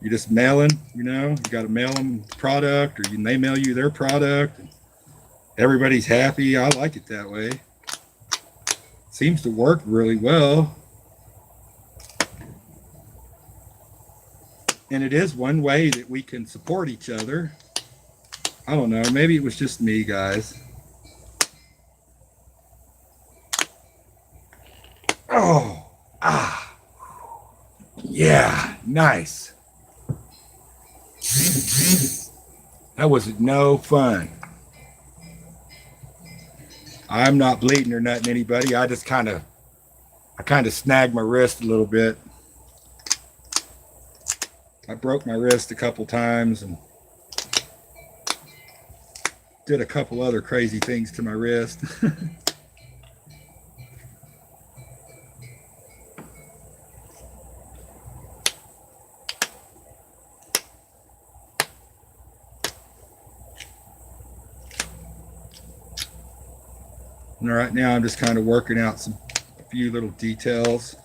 [SPEAKER 1] You're just mailing, you got to mail them the product, or they mail you their product. Everybody's happy. I like it that way. Seems to work really well. And it is one way that we can support each other. I don't know. Maybe it was just me, guys. Oh, yeah, nice. That was no fun. I'm not bleeding or nothing, anybody. I just kind of snagged my wrist a little bit. I broke my wrist a couple times and did a couple other crazy things to my wrist. And right now I'm just kind of working out a few little details,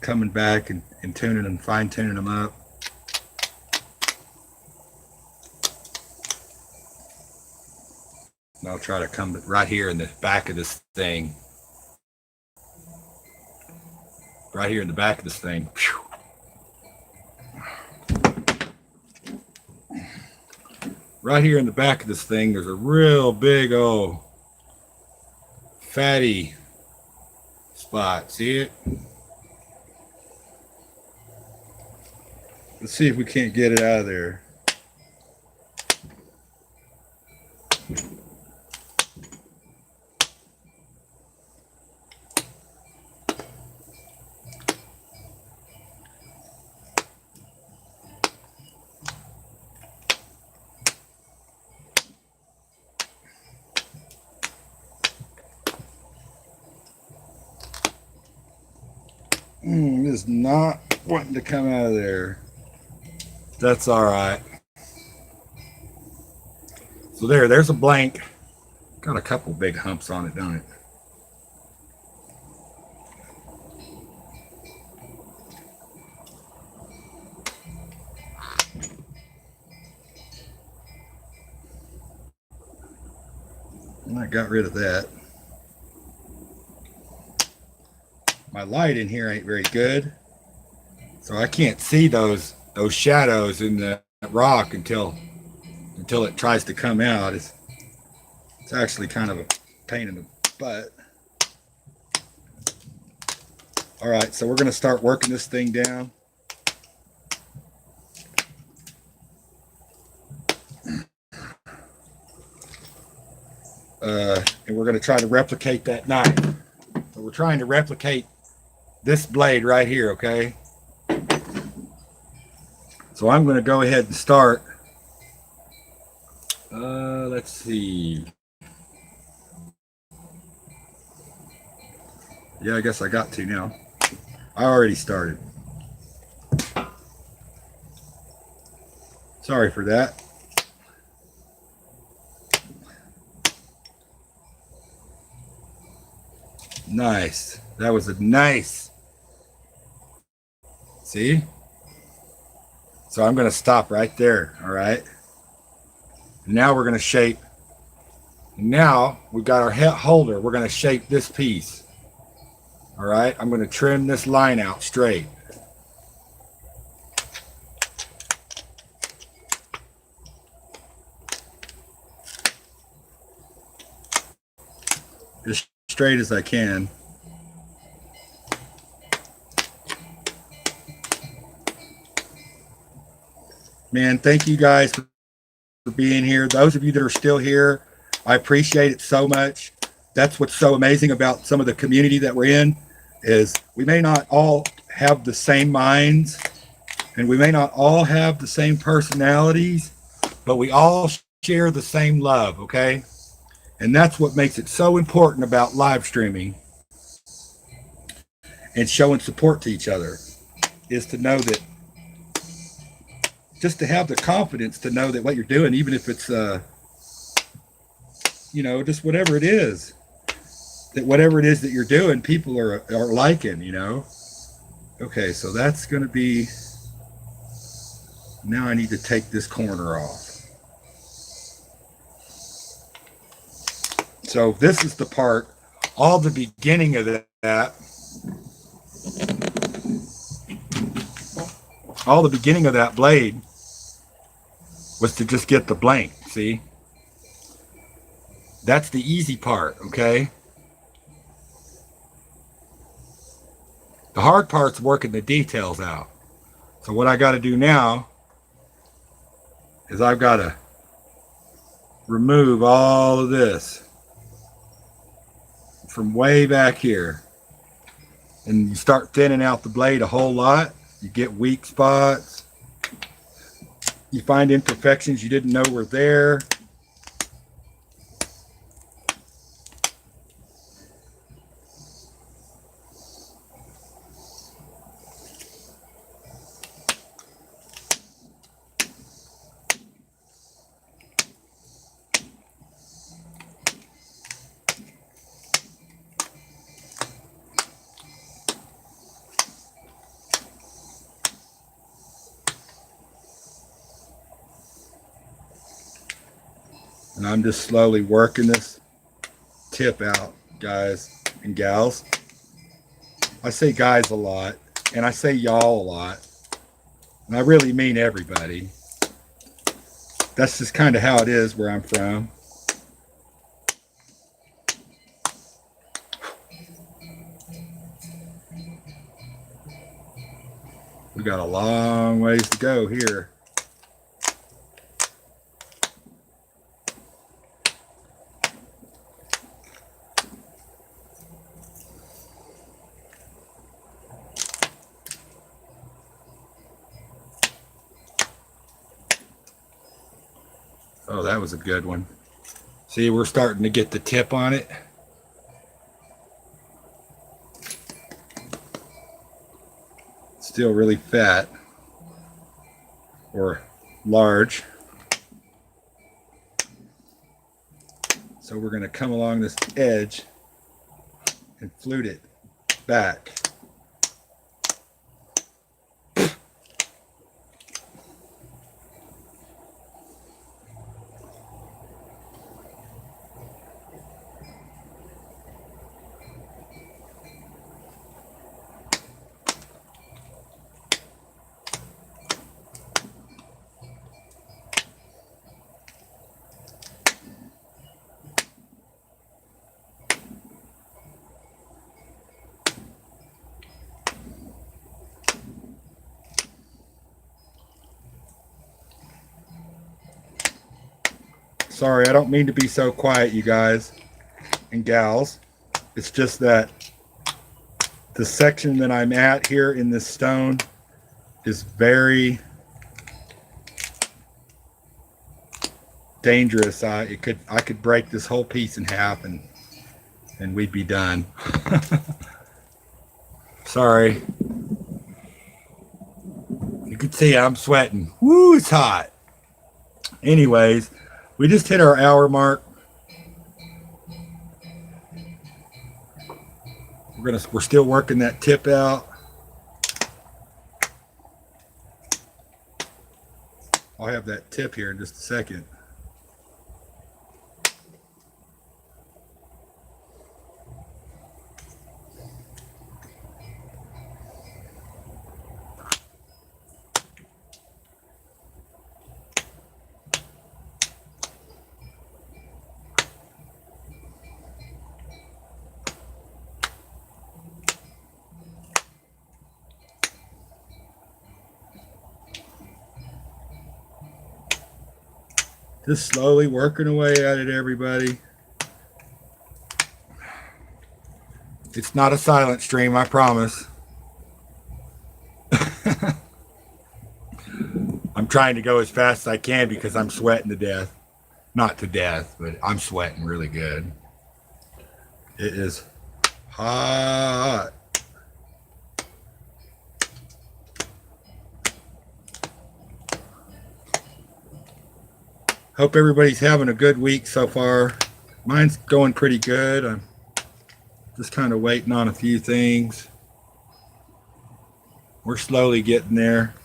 [SPEAKER 1] coming back and tuning and fine tuning them up. And I'll try to come right here in the back of this thing. Right here in the back of this thing. Right here in the back of this thing, there's a real big old fatty spot. See it? Let's see if we can't get it out of there. It is not wanting to come out of there. That's all right. So there's a blank. Got a couple big humps on it, don't it? And I got rid of that. My light in here ain't very good, so I can't see those shadows in the rock until it tries to come out. It's actually kind of a pain in the butt. All right, so we're going to start working this thing down. And we're going to try to replicate that knife. So we're trying to replicate this blade right here, okay? So I'm going to go ahead and start. Let's see. Yeah, I guess I got to now. I already started. Sorry for that. Nice. That was a nice. See? So I'm going to stop right there. All right. Now we're going to shape. Now we've got our head holder. We're going to shape this piece. All right. I'm going to trim this line out straight. As straight as I can. Man, thank you guys for being here. Those of you that are still here, I appreciate it so much. That's what's so amazing about some of the community that we're in, is we may not all have the same minds and we may not all have the same personalities, but we all share the same love, okay? And that's what makes it so important about live streaming and showing support to each other, is to know that, just to have the confidence to know that what you're doing, even if it's, you know, just whatever it is, that whatever it is that you're doing, people are liking, you know? Okay, so that's going to be, now I need to take this corner off. So this is the part, all the beginning of that, all the beginning of that blade was to just get the blank, see? That's the easy part, okay? The hard part's working the details out. So what I got to do now is I've got to remove all of this from way back here. And you start thinning out the blade a whole lot. You get weak spots. You find imperfections you didn't know were there. And I'm just slowly working this tip out, guys and gals. I say guys a lot, and I say y'all a lot, and I really mean everybody. That's just kind of how it is where I'm from. We got a long ways to go here. Oh, that was a good one. See, we're starting to get the tip on it. Still really fat or large. So we're going to come along this edge and flute it back. Sorry, I don't mean to be so quiet, you guys and gals. It's just that the section that I'm at here in this stone is very dangerous. I could break this whole piece in half and we'd be done. Sorry. You can see I'm sweating. Woo, it's hot. Anyways, we just hit our hour mark. We're still working that tip out. I'll have that tip here in just a second. Just slowly working away at it, everybody. It's not a silent stream, I promise. I'm trying to go as fast as I can because I'm sweating to death. Not to death, but I'm sweating really good. It is hot. Hope everybody's having a good week so far. Mine's going pretty good. I'm just kind of waiting on a few things. We're slowly getting there.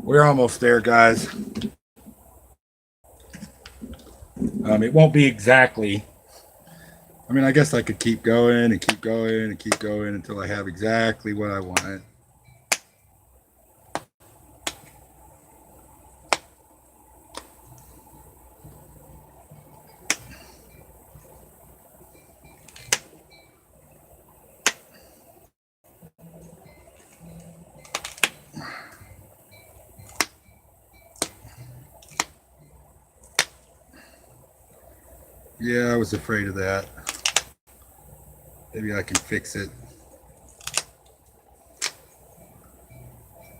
[SPEAKER 1] We're almost there, guys. It won't be exactly. I mean, I guess I could keep going and keep going and keep going until I have exactly what I want. Yeah, I was afraid of that. Maybe I can fix it.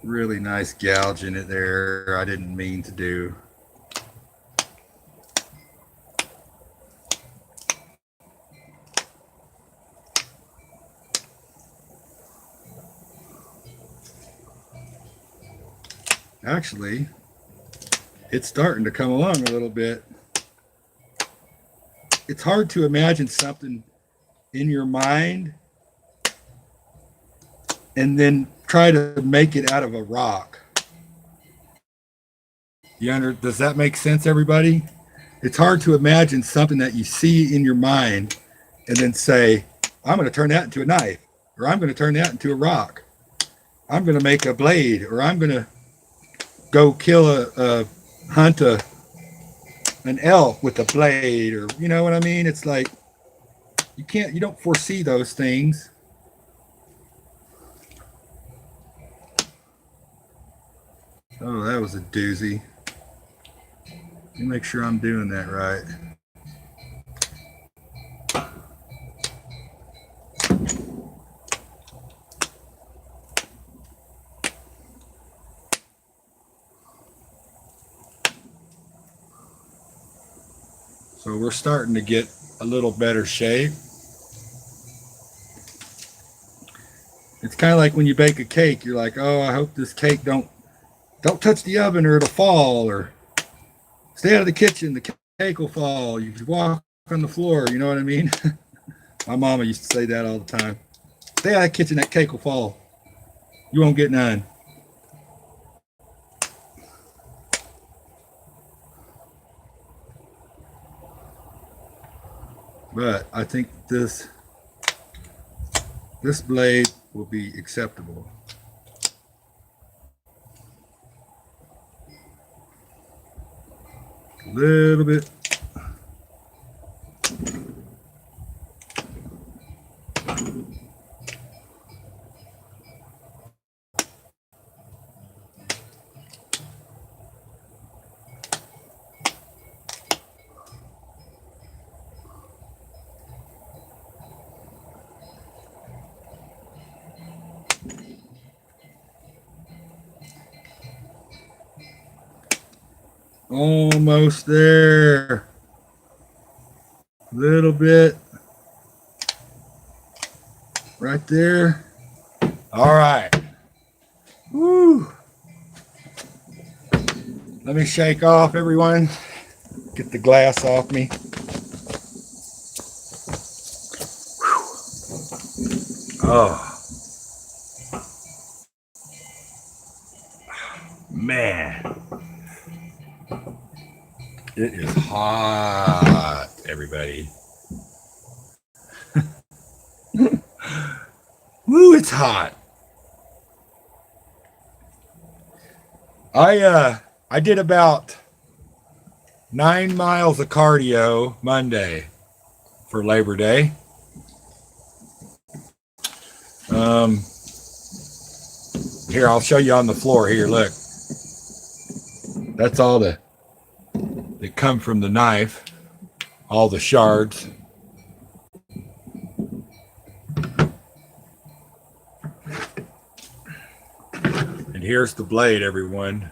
[SPEAKER 1] Really nice gouge in it there. I didn't mean to do. Actually, it's starting to come along a little bit. It's hard to imagine something in your mind and then try to make it out of a rock. Does that make sense, everybody? It's hard to imagine something that you see in your mind and then say, I'm going to turn that into a knife, or I'm going to turn that into a rock. I'm going to make a blade, or I'm going to go hunt an elk with a blade, or you know what I mean? It's like you don't foresee those things. Oh, that was a doozy. Let me make sure I'm doing that right. So we're starting to get a little better shape. It's kind of like when you bake a cake, you're like, oh, I hope this cake don't touch the oven or it'll fall, or stay out of the kitchen, the cake will fall. You walk on the floor, you know what I mean? My mama used to say that all the time. Stay out of the kitchen, that cake will fall. You won't get none. But I think this blade will be acceptable. A little bit. Almost there. Little bit. Right there. All right. Woo. Let me shake off, everyone. Get the glass off me. Whew. Oh. Man. It is hot, everybody. Woo, it's hot. I did about 9 miles of cardio Monday for Labor Day. Here, I'll show you on the floor here. Look, that's all that come from the knife, all the shards. And here's the blade, everyone.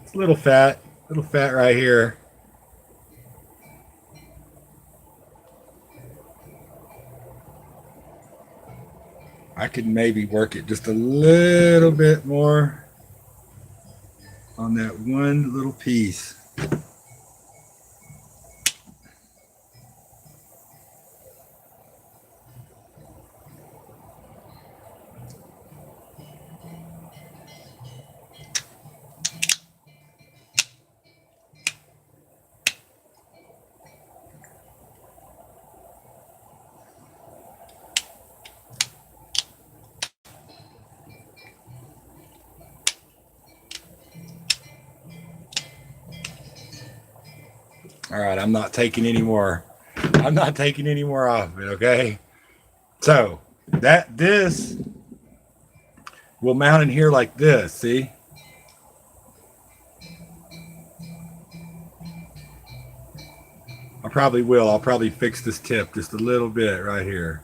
[SPEAKER 1] It's a little fat right here. I could maybe work it just a little bit more on that one little piece. All right, I'm not taking any more off of it, okay? So this will mount in here like this, see? I'll probably fix this tip just a little bit right here.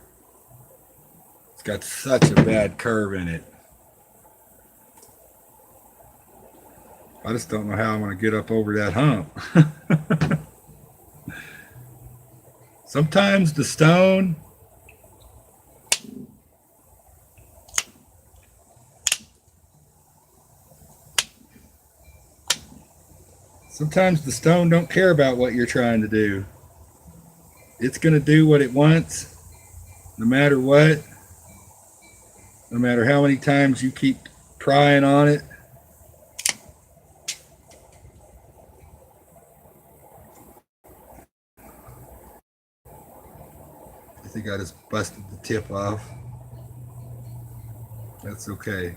[SPEAKER 1] It's got such a bad curve in it. I just don't know how I'm going to get up over that hump. Sometimes the stone don't care about what you're trying to do. It's going to do what it wants, no matter what, no matter how many times you keep prying on it. I think I just busted the tip off. That's okay.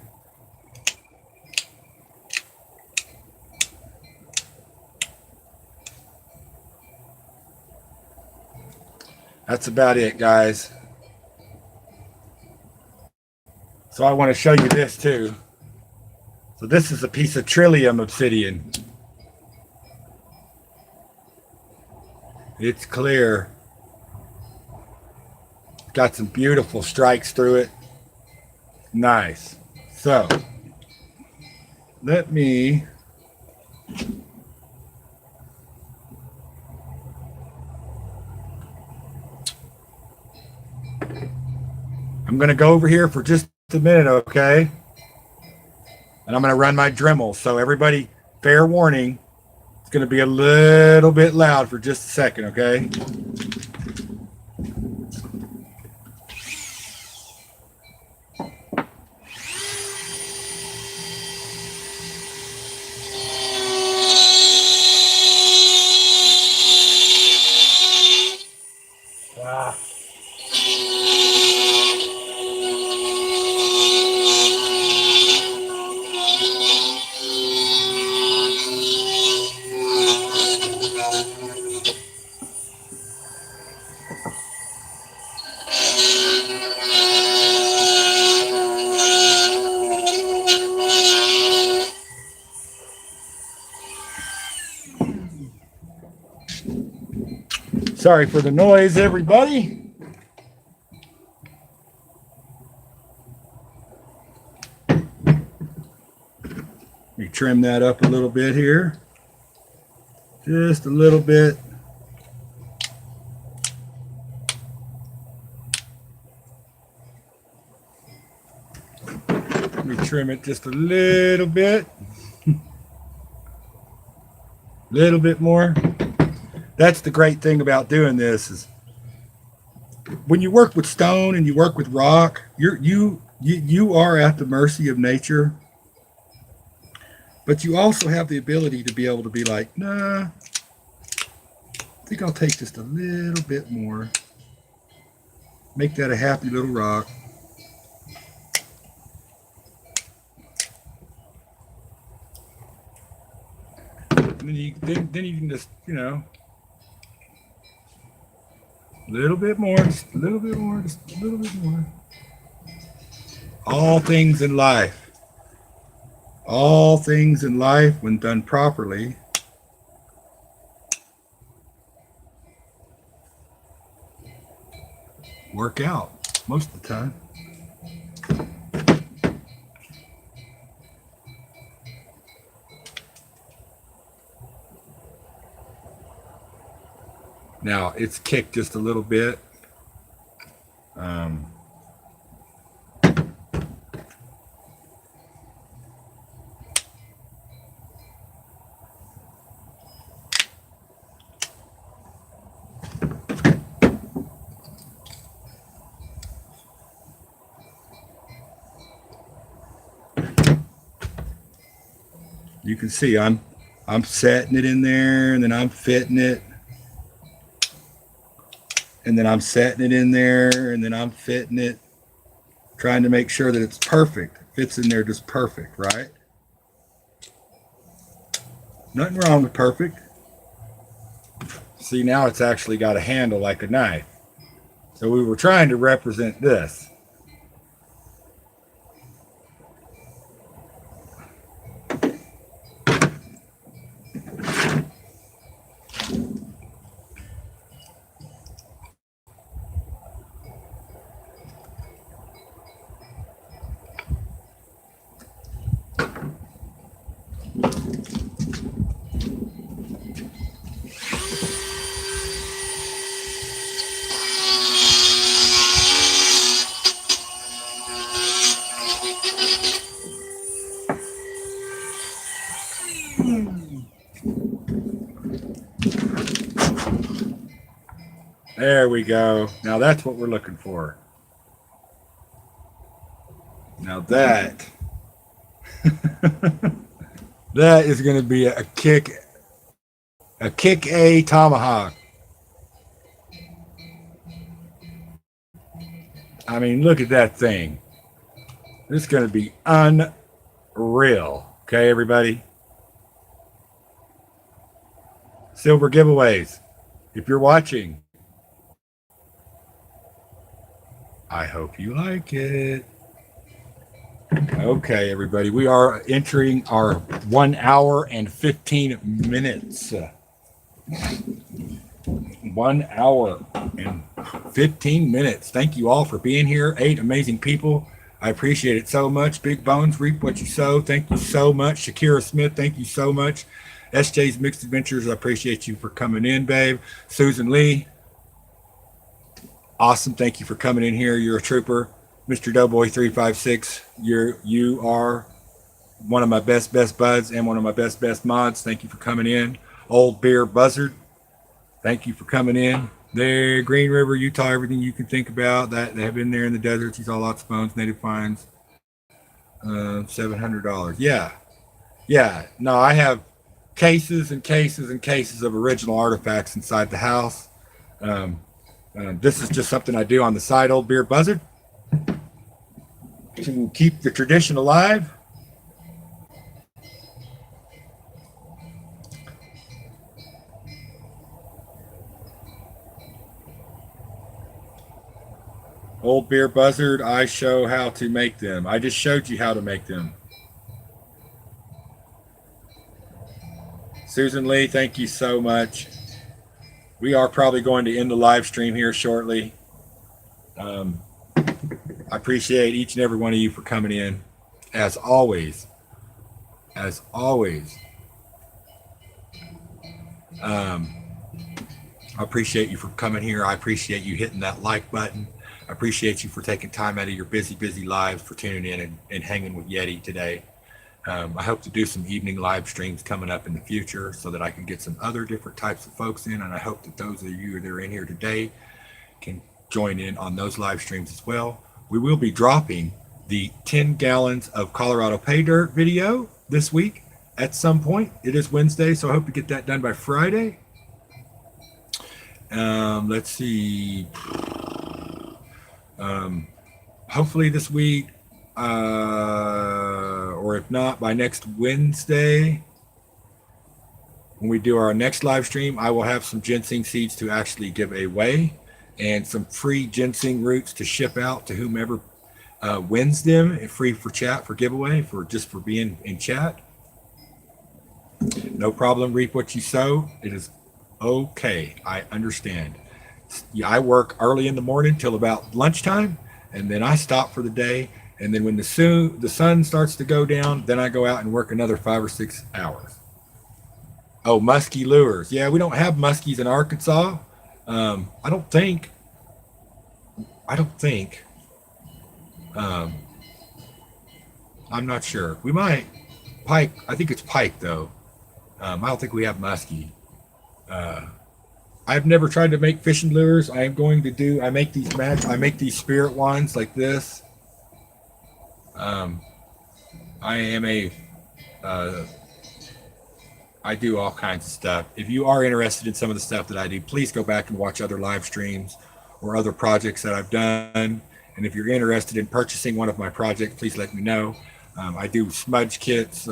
[SPEAKER 1] That's about it, guys. So I want to show you this too. So this is a piece of Trillium obsidian. It's clear. Got some beautiful strikes through it. Nice. So let me I'm going to go over here for just a minute, okay? And I'm going to run my Dremel. So everybody, fair warning, it's going to be a little bit loud for just a second, okay? Sorry for the noise, everybody. me trim that up a little bit here. Just a little bit. Let me trim it just a little bit. Little bit more. That's the great thing about doing this is when you work with stone and you work with rock, you are at the mercy of nature, but you also have the ability to be able to be like, nah, I think I'll take just a little bit more. Make that a happy little rock. And then you can just, you know, a little bit more, just a little bit more, just a little bit more. All things in life, when done properly, work out most of the time. Now it's kicked just a little bit. You can see I'm setting it in there, and then I'm fitting it. And then I'm setting it in there, and then I'm fitting it, trying to make sure that it's perfect. It fits in there just perfect, right? Nothing wrong with perfect. See, now it's actually got a handle like a knife. So we were trying to represent this. There we go. Now that's what we're looking for. Now that that is going to be a kick A tomahawk. I mean, look at that thing. It's going to be unreal. Okay, everybody. Silver giveaways. If you're watching, I hope you like it. Okay, everybody, we are entering our 1 hour and 15 minutes. 1 hour and 15 minutes. Thank you all for being here. 8 amazing people. I appreciate it so much. Big Bones, reap what you sow. Thank you so much. Shakira Smith, thank you so much. SJ's Mixed Adventures, I appreciate you for coming in, babe. Susan Lee, awesome. Thank you for coming in here. You're a trooper. Mr. Doughboy 356, you are one of my best buds and one of my best mods. Thank you for coming in. Old Beer Buzzard, thank you for coming in. There, Green River, Utah, everything you can think about. That they have been there in the desert. She's all lots of bones, native finds. $700. Yeah. No, I have cases and cases and cases of original artifacts inside the house. This is just something I do on the side, Old Beer Buzzard, to keep the tradition alive. Old Beer Buzzard, I show how to make them. I just showed you how to make them. Susan Lee, thank you so much. We are probably going to end the live stream here shortly. I appreciate each and every one of you for coming in, as always. as always, I appreciate you for coming here. I appreciate you hitting that like button. I appreciate you for taking time out of your busy lives for tuning in and hanging with Yeti today. I hope to do some evening live streams coming up in the future so that I can get some other different types of folks in. And I hope that those of you that are in here today can join in on those live streams as well. We will be dropping the 10 gallons of Colorado pay dirt video this week at some point. It is Wednesday, so I hope to get that done by Friday. Let's see. Hopefully this week, or if not, by next Wednesday, when we do our next live stream, I will have some ginseng seeds to actually give away and some free ginseng roots to ship out to whomever wins them, and free for chat, for giveaway, for just for being in chat. No problem. Reap what you sow. It is okay. I understand. I work early in the morning till about lunchtime, and then I stop for the day. And then when the sun starts to go down, then I go out and work another 5 or 6 hours. Oh, muskie lures. Yeah, we don't have muskies in Arkansas. I don't think. I'm not sure. We might. Pike. I think it's pike though. I don't think we have muskie. I've never tried to make fishing lures. I am going to do. I make these spirit wands like this. I do all kinds of stuff. If you are interested in some of the stuff that I do, please go back and watch other live streams or other projects that I've done. And if you're interested in purchasing one of my projects, please let me know. I do smudge kits,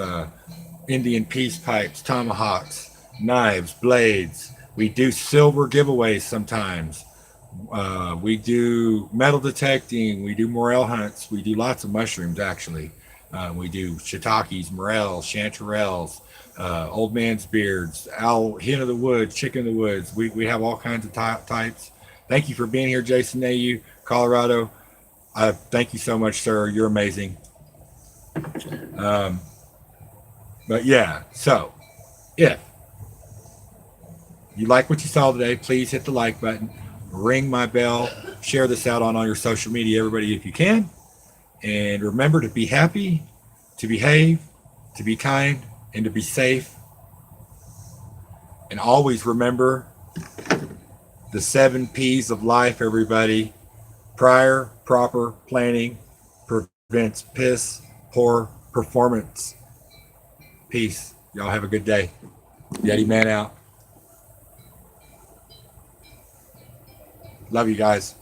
[SPEAKER 1] Indian peace pipes, tomahawks, knives, blades. We do silver giveaways sometimes. We do metal detecting. We do morel hunts. We do lots of mushrooms, actually. We do shiitakes, morels, chanterelles, old man's beards, owl, hen of the woods, chicken of the woods. We have all kinds of types. Thank you for being here, Jason Nayu, Colorado. Thank you so much, sir. You're amazing. But yeah, so if you like what you saw today, please hit the like button, ring my bell, share this out on all your social media, everybody, if you can. And remember to be happy, to behave, to be kind, and to be safe. And always remember the 7 P's of life, everybody. Prior, proper planning prevents piss poor performance. Peace. Y'all have a good day. Yeti man out. Love you guys.